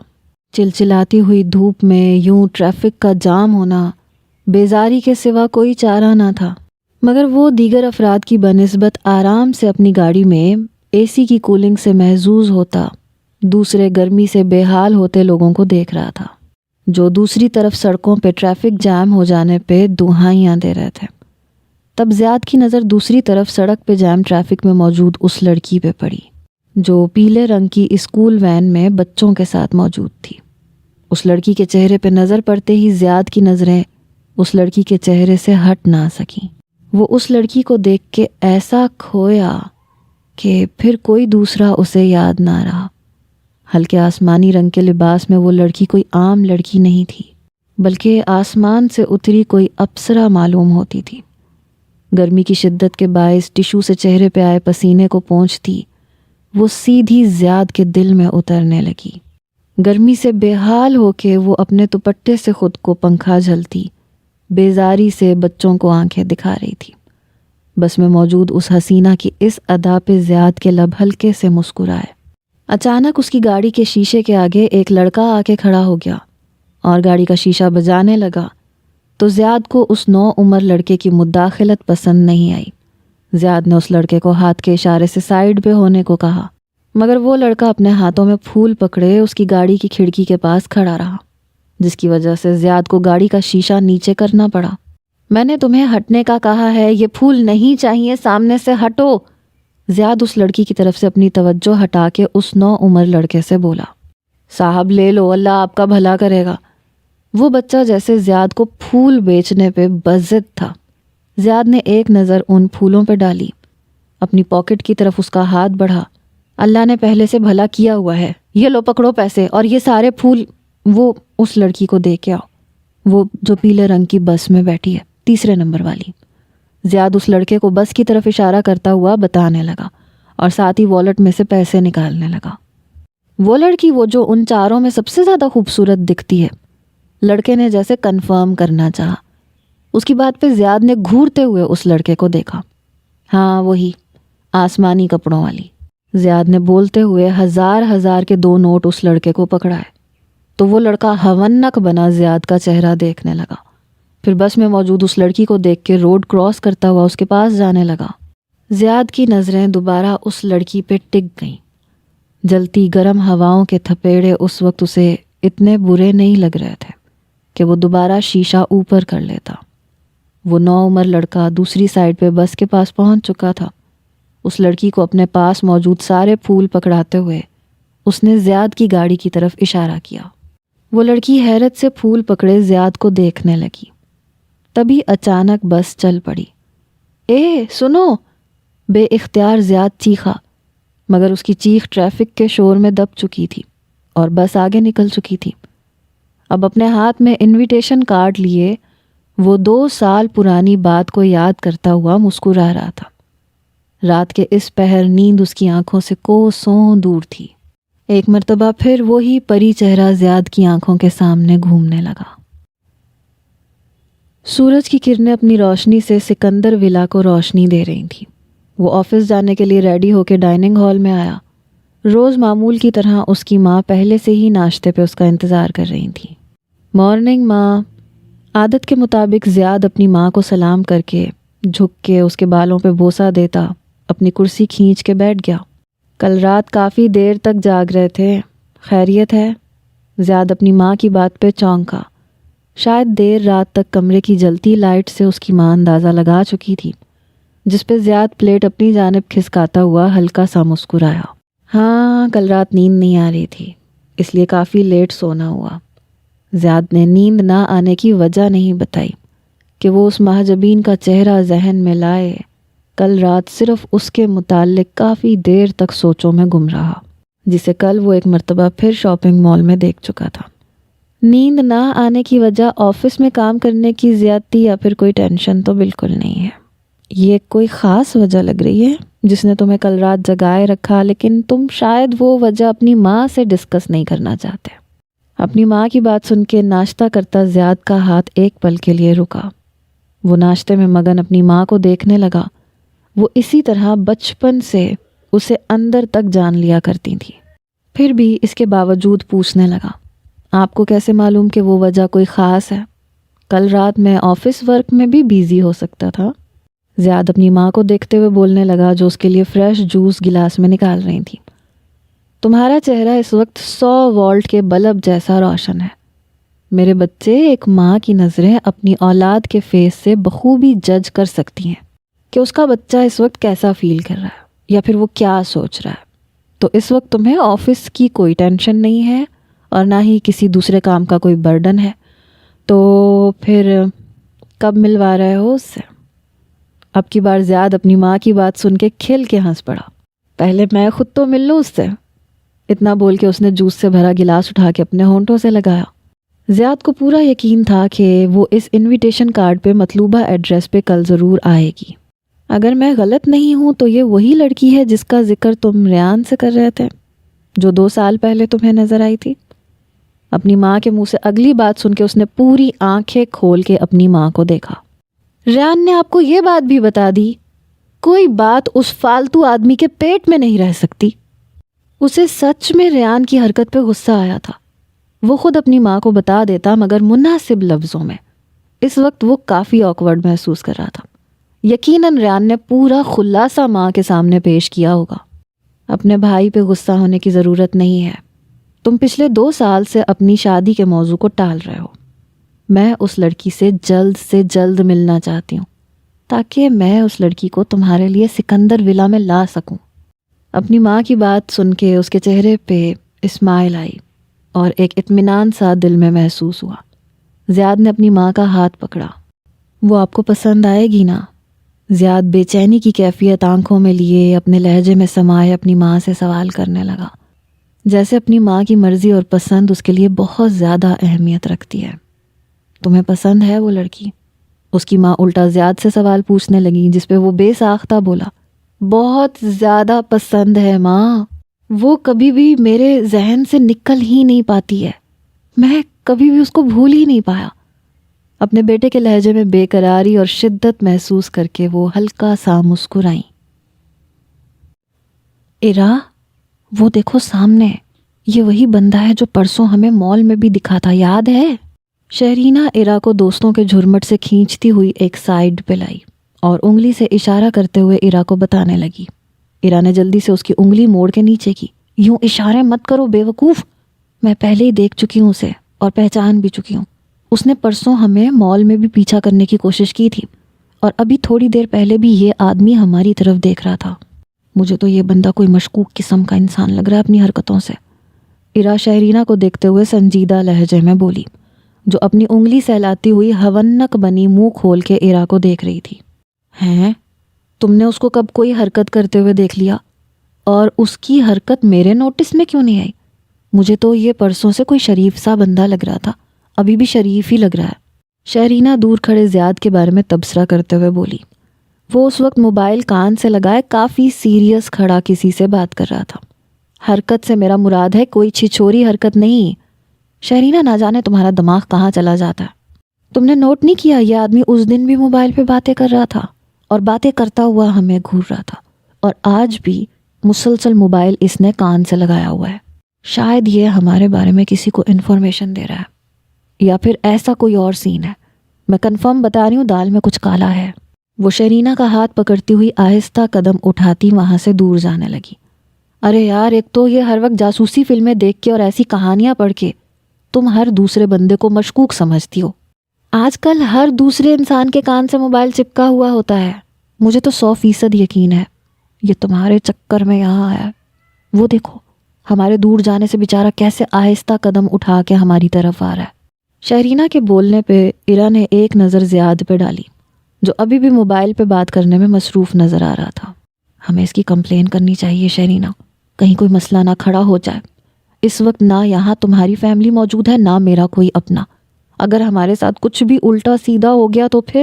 چلچلاتی ہوئی دھوپ میں یوں ٹریفک کا جام ہونا بیزاری کے سوا کوئی چارہ نہ تھا، مگر وہ دیگر افراد کی بنسبت آرام سے اپنی گاڑی میں اے سی کی کولنگ سے محظوظ ہوتا دوسرے گرمی سے بے حال ہوتے لوگوں کو دیکھ رہا تھا، جو دوسری طرف سڑکوں پہ ٹریفک جام ہو جانے پہ دہائیاں دے رہے تھے۔ تب زیاد کی نظر دوسری طرف سڑک پہ جام ٹریفک میں موجود اس لڑکی پہ پڑی جو پیلے رنگ کی اسکول وین میں بچوں کے ساتھ موجود تھی۔ اس لڑکی کے چہرے پہ نظر پڑتے ہی زیاد کی نظریں اس لڑکی کے چہرے سے ہٹ نہ سکیں۔ وہ اس لڑکی کو دیکھ کے ایسا کھویا کہ پھر کوئی دوسرا اسے یاد نہ رہا۔ ہلکے آسمانی رنگ کے لباس میں وہ لڑکی کوئی عام لڑکی نہیں تھی، بلکہ آسمان سے اتری کوئی اپسرا معلوم ہوتی تھی۔ گرمی کی شدت کے باعث ٹشو سے چہرے پہ آئے پسینے کو پونچھتی وہ سیدھی زیاد کے دل میں اترنے لگی۔ گرمی سے بے حال ہو کے وہ اپنے دوپٹے سے خود کو پنکھا جھلتی بیزاری سے بچوں کو آنکھیں دکھا رہی تھی۔ بس میں موجود اس حسینہ کی اس ادا پہ زیاد کے لب ہلکے سے مسکرائے۔ اچانک اس کی گاڑی کے شیشے کے آگے ایک لڑکا آ کے کھڑا ہو گیا اور گاڑی کا شیشہ بجانے لگا تو زیاد کو اس نو عمر لڑکے کی مداخلت پسند نہیں آئی۔ زیاد نے اس لڑکے کو ہاتھ کے اشارے سے سائیڈ پہ ہونے کو کہا، مگر وہ لڑکا اپنے ہاتھوں میں پھول پکڑے اس کی گاڑی کی کھڑکی کے پاس کھڑا رہا، جس کی وجہ سے زیاد کو گاڑی کا شیشہ نیچے کرنا پڑا۔ میں نے تمہیں ہٹنے کا کہا ہے، یہ پھول نہیں چاہیے، سامنے سے ہٹو۔ زیاد اس لڑکی کی طرف سے اپنی توجہ ہٹا کے اس نو عمر لڑکے سے بولا، صاحب لے لو، اللہ آپ کا بھلا کرے گا۔ وہ بچہ جیسے زیاد کو پھول بیچنے پہ بضد تھا۔ زیاد نے ایک نظر ان پھولوں پہ ڈالی، اپنی پاکٹ کی طرف اس کا ہاتھ بڑھا، اللہ نے پہلے سے بھلا کیا ہوا ہے، یہ لو پکڑو پیسے اور یہ سارے پھول۔ وہ اس لڑکی کو دے کے آؤ، وہ جو پیلے رنگ کی بس میں بیٹھی ہے، 3 نمبر والی۔ زیاد اس لڑکے کو بس کی طرف اشارہ کرتا ہوا بتانے لگا اور ساتھ ہی والٹ میں سے پیسے نکالنے لگا۔ وہ لڑکی، وہ جو ان چاروں میں سب سے زیادہ خوبصورت دکھتی ہے، لڑکے نے جیسے کنفرم کرنا چاہا۔ اس کی بات پہ زیاد نے گھورتے ہوئے اس لڑکے کو دیکھا۔ ہاں وہی، آسمانی کپڑوں والی۔ زیاد نے بولتے ہوئے 1000 کے 2 نوٹ اس لڑکے کو پکڑائے تو وہ لڑکا ہونک بنا زیاد کا چہرہ دیکھنے لگا، پھر بس میں موجود اس لڑکی کو دیکھ کے روڈ کراس کرتا ہوا اس کے پاس جانے لگا۔ زیاد کی نظریں دوبارہ اس لڑکی پہ ٹک گئیں۔ جلتی گرم ہواؤں کے تھپیڑے اس وقت اسے اتنے برے نہیں لگ رہے تھے کہ وہ دوبارہ شیشہ اوپر کر لیتا۔ وہ نو عمر لڑکا دوسری سائڈ پہ بس کے پاس پہنچ چکا تھا۔ اس لڑکی کو اپنے پاس موجود سارے پھول پکڑاتے ہوئے اس نے زیاد کی گاڑی کی طرف اشارہ کیا۔ وہ لڑکی حیرت سے پھول پکڑے زیاد کو دیکھنے لگی۔ تبھی اچانک بس چل پڑی۔ اے سنو! بے اختیار زیاد چیخا، مگر اس کی چیخ ٹریفک کے شور میں دب چکی تھی۔ اور بس آگے نکل چکی تھی۔ اب اپنے ہاتھ میں انویٹیشن کارڈ لیے وہ 2 سال پرانی بات کو یاد کرتا ہوا مسکرا رہا تھا۔ رات کے اس پہر نیند اس کی آنکھوں سے کوسوں دور تھی۔ ایک مرتبہ پھر وہی پری چہرہ زیاد کی آنکھوں کے سامنے گھومنے لگا۔ سورج کی کرنیں اپنی روشنی سے سکندر ولا کو روشنی دے رہی تھیں۔ وہ آفس جانے کے لیے ریڈی ہو کے ڈائننگ ہال میں آیا۔ روز معمول کی طرح اس کی ماں پہلے سے ہی ناشتے پہ اس کا انتظار کر رہی تھی۔ مارننگ ماں۔ عادت کے مطابق زیاد اپنی ماں کو سلام کر کے جھک کے اس کے بالوں پہ بوسہ دیتا اپنی کرسی کھینچ کے بیٹھ گیا۔ کل رات کافی دیر تک جاگ رہے تھے، خیریت ہے؟ زیاد اپنی ماں کی بات پہ چونکا۔ شاید دیر رات تک کمرے کی جلتی لائٹ سے اس کی ماں اندازہ لگا چکی تھی، جس پہ زیاد پلیٹ اپنی جانب کھسکاتا ہوا ہلکا سا مسکرایا۔ ہاں، کل رات نیند نہیں آ رہی تھی، اس لیے کافی لیٹ سونا ہوا۔ زیاد نے نیند نہ آنے کی وجہ نہیں بتائی کہ وہ اس مہجبین کا چہرہ ذہن میں لائے کل رات صرف اس کے متعلق کافی دیر تک سوچوں میں گم رہا، جسے کل وہ ایک مرتبہ پھر شاپنگ مال میں دیکھ چکا تھا۔ نیند نہ آنے کی وجہ آفس میں کام کرنے کی زیادتی یا پھر کوئی ٹینشن تو بالکل نہیں ہے۔ یہ کوئی خاص وجہ لگ رہی ہے جس نے تمہیں کل رات جگائے رکھا، لیکن تم شاید وہ وجہ اپنی ماں سے ڈسکس نہیں کرنا چاہتے۔ اپنی ماں کی بات سن کے ناشتہ کرتا زیاد کا ہاتھ ایک پل کے لیے رکا۔ وہ ناشتے میں مگن اپنی ماں کو دیکھنے لگا۔ وہ اسی طرح بچپن سے اسے اندر تک جان لیا کرتی تھی، پھر بھی اس کے باوجود پوچھنے لگا، آپ کو کیسے معلوم کہ وہ وجہ کوئی خاص ہے؟ کل رات میں آفس ورک میں بھی بیزی ہو سکتا تھا۔ زیاد اپنی ماں کو دیکھتے ہوئے بولنے لگا جو اس کے لیے فریش جوس گلاس میں نکال رہی تھی۔ تمہارا چہرہ اس وقت 100 وولٹ کے بلب جیسا روشن ہے۔ میرے بچے، ایک ماں کی نظریں اپنی اولاد کے فیس سے بخوبی جج کر سکتی ہیں کہ اس کا بچہ اس وقت کیسا فیل کر رہا ہے یا پھر وہ کیا سوچ رہا ہے۔ تو اس وقت تمہیں آفس کی کوئی ٹینشن نہیں ہے اور نہ ہی کسی دوسرے کام کا کوئی برڈن ہے، تو پھر کب ملوا رہے ہو اس سے؟ اب کی بار زیاد اپنی ماں کی بات سن کے کھل کے ہنس پڑا۔ پہلے میں خود تو مل لوں اس سے۔ اتنا بول کے اس نے جوس سے بھرا گلاس اٹھا کے اپنے ہونٹوں سے لگایا۔ زیاد کو پورا یقین تھا کہ وہ اس انویٹیشن کارڈ پہ مطلوبہ ایڈریس پہ کل ضرور آئے گی۔ اگر میں غلط نہیں ہوں تو یہ وہی لڑکی ہے جس کا ذکر تم ریان سے کر رہے تھے، جو 2 سال پہلے تمہیں نظر آئی تھی۔ اپنی ماں کے منہ سے اگلی بات سن کے اس نے پوری آنکھیں کھول کے اپنی ماں کو دیکھا۔ ریان نے آپ کو یہ بات بھی بتا دی؟ کوئی بات اس فالتو آدمی کے پیٹ میں نہیں رہ سکتی۔ اسے سچ میں ریان کی حرکت پہ غصہ آیا تھا۔ وہ خود اپنی ماں کو بتا دیتا مگر مناسب لفظوں میں۔ اس وقت وہ کافی آکورڈ محسوس کر رہا تھا۔ یقیناً ریان نے پورا خلاصہ ماں کے سامنے پیش کیا ہوگا۔ اپنے بھائی پہ غصہ ہونے کی ضرورت نہیں ہے۔ تم پچھلے 2 سال سے اپنی شادی کے موضوع کو ٹال رہے ہو۔ میں اس لڑکی سے جلد ملنا چاہتی ہوں تاکہ میں اس لڑکی کو تمہارے لیے سکندر ولا میں لا سکوں۔ اپنی ماں کی بات سن کے اس کے چہرے پہ اسمائل آئی اور ایک اطمینان سا دل میں محسوس ہوا۔ زیاد نے اپنی ماں کا ہاتھ پکڑا۔ وہ آپ کو پسند آئے گی نا؟ زیاد بے چینی کی کیفیت آنکھوں میں لیے اپنے لہجے میں سمائے اپنی ماں سے سوال کرنے لگا، جیسے اپنی ماں کی مرضی اور پسند اس کے لیے بہت زیادہ اہمیت رکھتی ہے۔ تمہیں پسند ہے وہ لڑکی؟ اس کی ماں الٹا زیاد سے سوال پوچھنے لگی، جس پہ وہ بے ساختہ بولا، بہت زیادہ پسند ہے ماں، وہ کبھی بھی میرے ذہن سے نکل ہی نہیں پاتی ہے، میں کبھی بھی اس کو بھول ہی نہیں پایا۔ اپنے بیٹے کے لہجے میں بے قراری اور شدت محسوس کر کے وہ ہلکا سا مسکرائیں۔ ایرا، وہ دیکھو سامنے، یہ وہی بندہ ہے جو پرسوں ہمیں مال میں بھی دکھا تھا، یاد ہے؟ شہرینہ ایرا کو دوستوں کے جھرمٹ سے کھینچتی ہوئی ایک سائیڈ پہ لائی اور انگلی سے اشارہ کرتے ہوئے ایرا کو بتانے لگی۔ ایرا نے جلدی سے اس کی انگلی موڑ کے نیچے کی۔ یوں اشارے مت کرو بے وقوف، میں پہلے ہی دیکھ چکی ہوں اسے اور پہچان بھی چکی ہوں۔ اس نے پرسوں ہمیں مال میں بھی پیچھا کرنے کی کوشش کی تھی اور ابھی تھوڑی دیر پہلے بھی یہ آدمی ہماری طرف دیکھ رہا تھا۔ مجھے تو یہ بندہ کوئی مشکوک قسم کا انسان لگ رہا ہے اپنی حرکتوں سے۔ ایرا شہرینہ کو دیکھتے ہوئے سنجیدہ لہجے میں بولی، جو اپنی انگلی سہلاتی ہوئی ہونک بنی منہ کھول کے ایرا کو دیکھ رہی تھی۔ ہیں؟ تم نے اس کو کب کوئی حرکت کرتے ہوئے دیکھ لیا؟ اور اس کی حرکت میرے نوٹس میں کیوں نہیں آئی؟ مجھے تو یہ پرسوں سے کوئی شریف سا بندہ لگ رہا تھا، ابھی بھی شریف ہی لگ رہا ہے۔ شہرینہ دور کھڑے زیاد کے بارے میں تبصرہ کرتے ہوئے بولی۔ وہ اس وقت موبائل کان سے لگائے کافی سیریس کھڑا کسی سے بات کر رہا تھا۔ حرکت سے میرا مراد ہے کوئی چھچوری حرکت نہیں۔ شہرینہ، نہ جانے تمہارا دماغ کہاں چلا جاتا ہے۔ تم نے نوٹ نہیں کیا یہ آدمی اس دن بھی موبائل پہ باتیں کر رہا تھا اور باتیں کرتا ہوا ہمیں گھور رہا تھا، اور آج بھی مسلسل موبائل اس نے کان سے لگایا ہوا ہے۔ شاید یہ ہمارے بارے میں کسی کو انفارمیشن دے رہا ہے، یا پھر ایسا کوئی اور سین ہے۔ میں کنفرم بتا رہی ہوں، دال میں کچھ کالا ہے۔ وہ شہرینہ کا ہاتھ پکڑتی ہوئی آہستہ قدم اٹھاتی وہاں سے دور جانے لگی۔ ارے یار، ایک تو یہ ہر وقت جاسوسی فلمیں دیکھ کے اور ایسی کہانیاں پڑھ کے تم ہر دوسرے بندے کو مشکوک سمجھتی ہو۔ آج کل ہر دوسرے انسان کے کان سے موبائل چپکا ہوا ہوتا ہے۔ مجھے تو 100% یقین ہے یہ تمہارے چکر میں یہاں آیا ہے۔ وہ دیکھو، ہمارے دور جانے سے بیچارہ کیسے آہستہ قدم اٹھا کے ہماری طرف آ رہا ہے۔ شہرینہ کے بولنے پہ ایرا نے ایک نظر زیاد پہ ڈالی، جو ابھی بھی موبائل پہ بات کرنے میں مصروف نظر آ رہا تھا۔ ہمیں اس کی کمپلین کرنی چاہیے شہرینہ، کہیں کوئی مسئلہ نہ کھڑا ہو جائے۔ اس وقت نہ یہاں تمہاری فیملی موجود ہے، نہ میرا کوئی اپنا۔ اگر ہمارے ساتھ کچھ بھی الٹا سیدھا ہو گیا تو پھر؟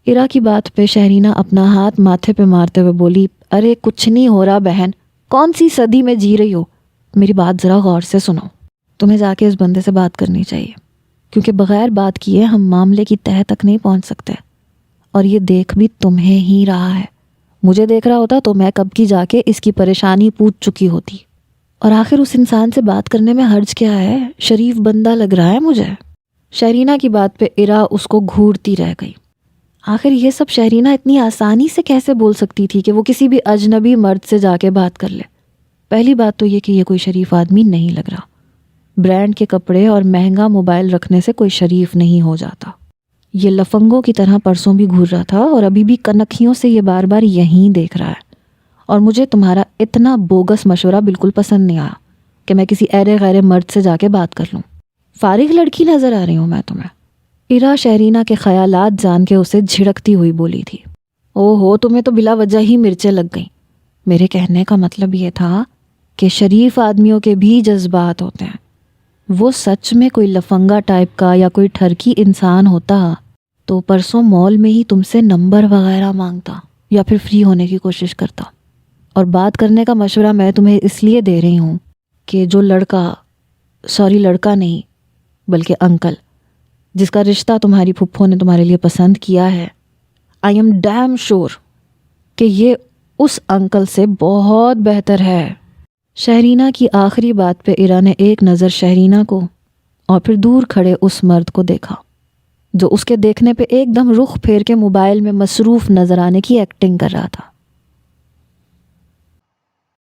ایرا کی بات پہ شہرینہ اپنا ہاتھ ماتھے پہ مارتے ہوئے بولی، ارے کچھ نہیں ہو رہا بہن، کون سی صدی میں جی رہی ہو؟ میری بات ذرا غور سے سنو۔ تمہیں جا کے اس بندے سے بات کرنی چاہیے، کیونکہ بغیر بات کیے ہم معاملے کی تہہ تک نہیں پہنچ سکتے، اور یہ دیکھ بھی تمہیں ہی رہا ہے۔ مجھے دیکھ رہا ہوتا تو میں کب کی جا کے اس کی پریشانی پوچھ چکی ہوتی۔ اور آخر اس انسان سے بات کرنے میں حرج کیا ہے؟ شریف بندہ لگ رہا ہے مجھے۔ شہرینہ کی بات پہ ایرا اس کو گھورتی رہ گئی۔ آخر یہ سب شہرینہ اتنی آسانی سے کیسے بول سکتی تھی کہ وہ کسی بھی اجنبی مرد سے جا کے بات کر لے؟ پہلی بات تو یہ کہ یہ کوئی شریف آدمی نہیں لگ رہا۔ برانڈ کے کپڑے اور مہنگا موبائل رکھنے سے کوئی شریف نہیں ہو جاتا۔ یہ لفنگوں کی طرح پرسوں بھی گھور رہا تھا اور ابھی بھی کنکھیوں سے یہ بار بار یہیں دیکھ رہا ہے۔ اور مجھے تمہارا اتنا بوگس مشورہ بالکل پسند نہیں آیا کہ میں کسی ایرے غیر مرد سے جا کے بات کر لوں۔ فارغ لڑکی نظر آ رہی ہوں میں تمہیں؟ ایرا شہرینہ کے خیالات جان کے اسے جھڑکتی ہوئی بولی تھی۔ او ہو، تمہیں تو بلا وجہ ہی مرچیں لگ گئیں۔ میرے کہنے کا مطلب یہ تھا کہ شریف آدمیوں کے بھی جذبات ہوتے ہیں۔ وہ سچ میں کوئی لفنگا ٹائپ کا یا کوئی ٹھرکی انسان ہوتا تو پرسوں مال میں ہی تم سے نمبر وغیرہ مانگتا یا پھر فری ہونے کی کوشش کرتا۔ اور بات کرنے کا مشورہ میں تمہیں اس لیے دے رہی ہوں کہ جو لڑکا نہیں بلکہ انکل، جس کا رشتہ تمہاری پھپھو نے تمہارے لیے پسند کیا ہے، آئی ایم ڈیم شور کہ یہ اس انکل سے بہت بہتر ہے۔ شہرینہ کی آخری بات پہ ایرا نے ایک نظر شہرینہ کو اور پھر دور کھڑے اس مرد کو دیکھا جو اس کے دیکھنے پہ ایک دم رخ پھیر کے موبائل میں مصروف نظر آنے کی ایکٹنگ کر رہا تھا۔